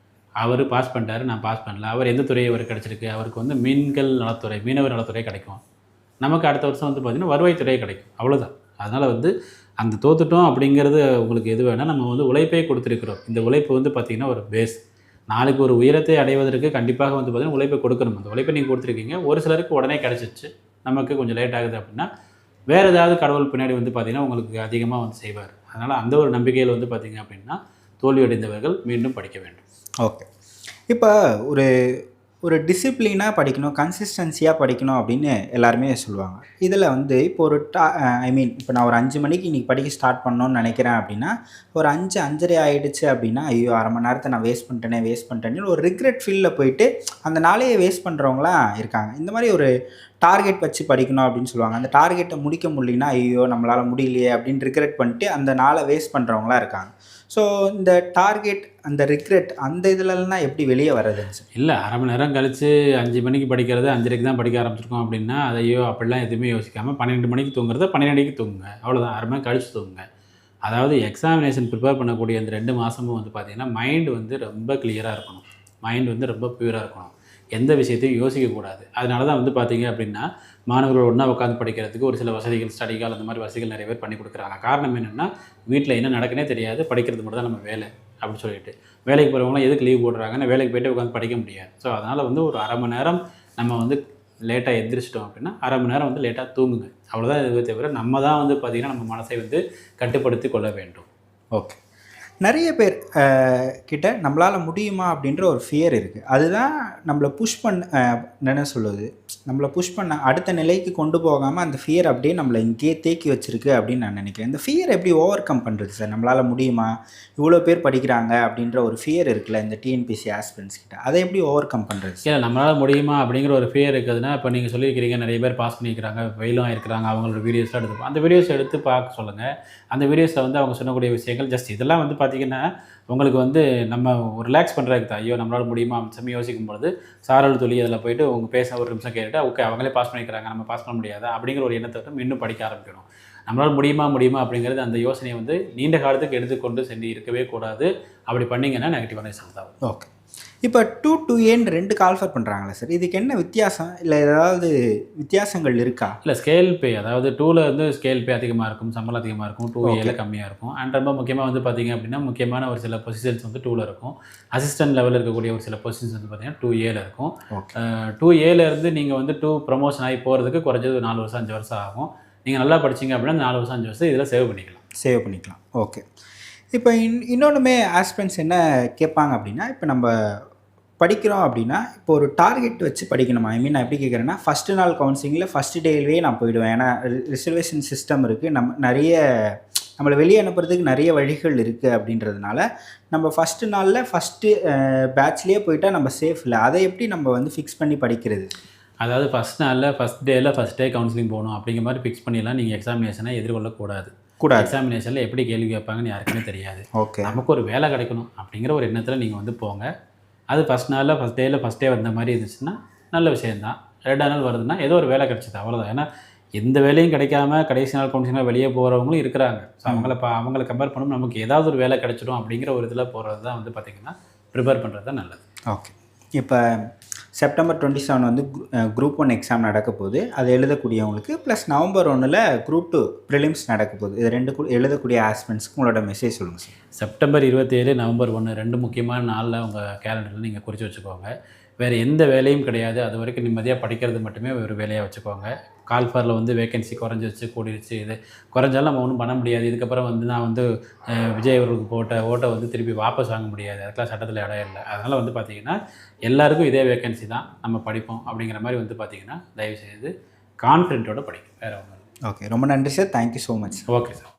அவர் பாஸ் பண்ணிட்டாரு, நான் பாஸ் பண்ணல. அவர் எந்த துறை அவருக்கு கிடச்சிருக்கு, அவருக்கு வந்து மீன்கள் நலத்துறை, மீனவர் நலத்துறை கிடைக்கும். நமக்கு அடுத்த வருஷம் வந்து பார்த்திங்கன்னா வருவாய்த்துறை கிடைக்கும். அவ்வளோதான். அதனால் வந்து அந்த தோத்துட்டோம் அப்படிங்கிறது உங்களுக்கு எது வேணால் நம்ம வந்து உழைப்பே கொடுத்துருக்குறோம். இந்த உழைப்பு வந்து பார்த்திங்கன்னா ஒரு பேஸ். நாளைக்கு ஒரு உயரத்தை அடைவதற்கு கண்டிப்பாக வந்து பார்த்திங்கன்னா உழைப்பை கொடுக்கணும். அந்த உழைப்பை நீங்கள் கொடுத்துருக்கீங்க. ஒரு சிலருக்கு உடனே கிடச்சிச்சு, நமக்கு கொஞ்சம் லேட் ஆகுது அப்படின்னா வேறு ஏதாவது கடவுள் பின்னாடி வந்து பார்த்திங்கன்னா உங்களுக்கு அதிகமாக வந்து செய்வார். அதனால் அந்த ஒரு நம்பிக்கையில் வந்து பார்த்திங்க அப்படின்னா தோல்வியடைந்தவர்கள் மீண்டும் படிக்க வேண்டும். ஓகே. இப்போ ஒரு ஒரு டிசிப்ளினாக படிக்கணும், கன்சிஸ்டன்சியாக படிக்கணும் அப்படின்னு எல்லாருமே சொல்லுவாங்க. இதில் வந்து இப்போ ஒரு இப்போ நான் ஒரு 5 மணிக்கு இன்றைக்கி படிக்க ஸ்டார்ட் பண்ணணும்னு நினைக்கிறேன் அப்படின்னா, ஒரு 5, 5:30 ஆகிடுச்சு அப்படின்னா, ஐயோ 1/2 மணி நேரத்தை நான் வேஸ்ட் பண்ணிட்டேன்னு ஒரு ரிக்ரெட் ஃபீலில் போயிட்டு அந்த நாளையே வேஸ்ட் பண்ணுறவங்களாம் இருக்காங்க. இந்த மாதிரி ஒரு டார்கெட் வச்சு படிக்கணும் அப்படின்னு சொல்லுவாங்க. அந்த டார்கெட்டை முடிக்க முடியலனா, ஐயோ நம்மளால் முடியலையே அப்படின்னு ரிக்ரெட் பண்ணிட்டு அந்த நாளை வேஸ்ட் பண்ணுறவங்களாம் இருக்காங்க. ஸோ இந்த டார்கெட், அந்த ரிக்ரெட், அந்த இதுலலாம் எப்படி வெளியே வர்றதுன்னு சார்? இல்லை, 1/2 மணி நேரம் கழித்து 5 மணிக்கு படிக்கிறது 5:30க்கு தான் படிக்க ஆரம்பிச்சிருக்கோம் அப்படின்னா, அதையோ அப்படிலாம் எதுவுமே யோசிக்காமல் 12 மணிக்கு தூங்குறத 12:30க்கு தூங்குங்க. அவ்வளோதான். 1/2 மணி நேரம் கழித்து தூங்குங்க. அதாவது எக்ஸாமினேஷன் ப்ரிப்பேர் பண்ணக்கூடிய அந்த 2 மாதமும் வந்து பார்த்திங்கன்னா மைண்டு வந்து ரொம்ப கிளியராக இருக்கணும். மைண்டு வந்து ரொம்ப ப்யூராக இருக்கணும். எந்த விஷயத்தையும் யோசிக்கக்கூடாது. அதனால தான் வந்து பார்த்திங்க அப்படின்னா மாணவர்கள் ஒன்றா உட்காந்து படிக்கிறதுக்கு ஒரு சில வசதிகள், ஸ்டடி ஹால் அந்த மாதிரி வசதிகள் நிறைய பேர் பண்ணி கொடுக்குறாங்க. காரணம் என்னென்னா வீட்டில் என்ன நடக்குன்னே தெரியாது, படிக்கிறது மட்டும் தான் நம்ம வேலை அப்படின்னு சொல்லிட்டு. வேலைக்கு போகிறவங்களாம் எதுக்கு லீவ் போடுறாங்கன்னா வேலைக்கு போய்ட்டு உட்காந்து படிக்க முடியாது. ஸோ அதனால் வந்து ஒரு 1/2 மணி நேரம் நம்ம வந்து லேட்டாக எந்திரிச்சிட்டோம் அப்படின்னா 1/2 மணி நேரம் வந்து லேட்டாக தூங்குங்க. அவ்வளோதான். இதுவே தவிர நம்ம தான் வந்து பார்த்திங்கன்னா நம்ம மனசை வந்து கட்டுப்படுத்தி கொள்ள வேண்டும். ஓகே. நிறைய பேர் கிட்ட நம்மளால் முடியுமா அப்படின்ற ஒரு ஃபியர் இருக்குது. அதுதான் நம்மளை என்ன சொல்லுது, நம்மளை புஷ் பண்ண அடுத்த நிலைக்கு கொண்டு போகாமல் அந்த ஃபியர் அப்படியே நம்மளை இங்கேயே தேக்கி வச்சுருக்கு அப்படின்னு நான் நினைக்கிறேன். இந்த ஃபியர் எப்படி ஓவர் கம் பண்ணுறது சார்? நம்மளால் முடியுமா, இவ்வளோ பேர் படிக்கிறாங்க அப்படின்ற ஒரு ஃபியர் இருக்குல்ல இந்த டிஎன்பிஎஸ்சி ஆஸ்பிரண்ட்ஸ் கிட்ட, அதை எப்படி ஓவர் கம் பண்ணுறது? இல்லை, நம்மளால் முடியுமா அப்படிங்கிற ஒரு ஃபியர் இருக்குதுன்னா, இப்போ நீங்கள் சொல்லியிருக்கிறீங்க நிறைய பேர் பாஸ் பண்ணியிருக்கிறாங்க, ஃபெயிலும் ஆகிருக்கிறாங்க, அவங்களோட வீடியோஸ்லாம் எடுத்து அந்த வீடியோஸ் எடுத்து பார்க்க சொல்லுங்கள். அந்த வீடியோஸில் வந்து அவங்க சொல்லக்கூடிய விஷயங்கள் ஜஸ்ட் இதெல்லாம் வந்து பார்த்திங்கன்னா உங்களுக்கு வந்து நம்ம ஒரு ரிலாக்ஸ் பண்ணுறதுக்கு தான். ஐயோ நம்மளால் முடியுமா அப்படின்னு யோசிக்கும்பொழுது சாரல் துளி அதில் போய்ட்டு அவங்க பேச ஒரு நிமிஷம் கேட்டுட்டு ஓகே அவங்களே பாஸ் பண்ணிக்கிறாங்க, நம்ம பாஸ் பண்ண முடியாதா அப்படிங்கிற ஒரு எண்ணத்தை வந்து இன்னும் படிக்க ஆரம்பிக்கணும். நம்மளால் முடியுமா அப்படிங்கிறது அந்த யோசனையை வந்து நீண்ட காலத்துக்கு எடுத்துக்கொண்டு சென்று இருக்கவே கூடாது. அப்படி பண்ணிங்கன்னா நெகட்டிவான ரிசல்ட் தான். ஓகே. இப்போ 2 2Aன்னு 2 கால்ஃபர் பண்ணுறாங்களே சார், இதுக்கு என்ன வித்தியாசம்? இல்லை ஏதாவது வித்தியாசங்கள் இருக்கா? இல்லை, ஸ்கேல் பே, அதாவது 2ல் வந்து ஸ்கேல் பே அதிகமாக இருக்கும், சம்பளம் அதிகமாக இருக்கும். 2Aல கம்மியாக இருக்கும். அண்ட் ரொம்ப முக்கியமாக வந்து பார்த்திங்க அப்படின்னா முக்கியமான ஒரு சில பொசிஷன்ஸ் வந்து 2ல் இருக்கும். அசிஸ்டன்ட் லெவலில் இருக்கக்கூடிய ஒரு சில பொசிஷன்ஸ் வந்து பார்த்திங்கன்னா 2Aல இருக்கும். 2Aலேருந்து நீங்கள் வந்து 2 ப்ரமோஷன் ஆகி போகிறதுக்கு குறைஞ்சது 4 வருஷம் 5 வருஷம் ஆகும். நீங்கள் நல்லா படிச்சிங்க அப்படின்னா 4 வருஷம் 5 வருஷம் இதில் சேவ் பண்ணிக்கலாம். ஓகே. இப்போ இன்னொன்றுமே ஆஸ்பிரண்ட்ஸ் என்ன கேட்பாங்க அப்படின்னா, இப்போ நம்ம படிக்கிறோம் அப்படின்னா இப்போ ஒரு டார்கெட் வச்சு படிக்கணுமா? நான் எப்படி கேட்குறேன்னா, ஃபஸ்ட்டு நாள் கவுன்சிலிங்கில் ஃபஸ்ட்டு டேவே நான் போயிடுவேன். ஏன்னா ரிசர்வேஷன் சிஸ்டம் இருக்குது, நம்மளை வெளியே அனுப்புறதுக்கு நிறைய வழிகள் இருக்குது அப்படின்றதுனால நம்ம ஃபஸ்ட்டு நாளில் ஃபஸ்ட்டு பேட்ச்லேயே போயிட்டால் நம்ம சேஃப் இல்லை. அதை எப்படி நம்ம வந்து ஃபிக்ஸ் பண்ணி படிக்கிறது? அதாவது ஃபஸ்ட் நாளில் ஃபஸ்ட் டே கவுன்சிலிங் போகணும் அப்படிங்கிற மாதிரி ஃபிக்ஸ் பண்ணிடலாம். நீங்கள் எக்ஸாமினேஷனை எதிர்கொள்ளக்கூடாது. எக்ஸாமினேஷனில் எப்படி கேள்வி கேட்பாங்கன்னு யாருக்குமே தெரியாது. ஓகே. நமக்கு ஒரு வேலை கிடைக்கணும் அப்படிங்கிற ஒரு எண்ணத்தில் நீங்கள் வந்து போங்க. அது ஃபஸ்ட் நாளில் ஃபஸ்ட் டே வந்த மாதிரி இருந்துச்சுன்னா நல்ல விஷயந்தான். 2ஆம் நாள் வருதுன்னா ஏதோ ஒரு வேலை கிடச்சிது, அவ்வளோதான். ஏன்னா எந்த வேலையும் கிடைக்காம கடைசி நாள் கவுன்சிலிங்கில் வெளியே போகிறவங்களும் இருக்கிறாங்க. ஸோ அவங்கள கம்பேர் பண்ணும் நமக்கு ஏதாவது ஒரு வேலை கிடச்சிடும் அப்படிங்கிற ஒரு இதில் போகிறது தான் வந்து பார்த்திங்கன்னா ப்ரிப்பேர் பண்ணுறது தான் நல்லது. ஓகே. இப்போ செப்டம்பர் 27 வந்து குரூப் 1 எக்ஸாம் நடக்க போகுது. அது எழுதக்கூடியவங்களுக்கு ப்ளஸ் நவம்பர் 1 குரூப் 2 ப்ரிலிம்ஸ் நடக்க போகுது. இது 2 எழுதக்கூடிய ஆஸ்பிரண்ட்ஸ்க்கு உங்களோட மெசேஜ் சொல்லுங்கள் சார். செப்டம்பர் 27, நவம்பர் 1 2 முக்கியமான நாளில் உங்கள் கேலண்டரில் நீங்கள் குறித்து வச்சுக்கோங்க. வேறு எந்த வேலையும் கிடையாது. அது வரைக்கும் நிம்மதியாக படிக்கிறது மட்டுமே ஒரு வேலையாக வச்சுக்கோங்க. கால்ஃபாரில் வந்து வேகன்சி குறைஞ்சிருச்சு, கூடிருச்சு. இது குறைஞ்சாலும் நம்ம ஒன்றும் பண்ண முடியாது. இதுக்கப்புறம் வந்து நான் வந்து விஜய் அவர்களுக்கு போட்ட ஓட்டை வந்து திருப்பி வாபஸ் வாங்க முடியாது. அதுக்கெலாம் சட்டத்தில் இடம் இல்லை. அதனால் வந்து பார்த்திங்கன்னா எல்லாருக்கும் இதே வேகன்சி தான், நம்ம படிப்போம் அப்படிங்கிற மாதிரி வந்து பார்த்திங்கன்னா தயவுசெய்து கான்ஃபிடென்ட்டோட படிக்கும். வேறு ஒன்றும் இல்லை. ஓகே. ரொம்ப நன்றி sir. Thank you so much. Okay sir.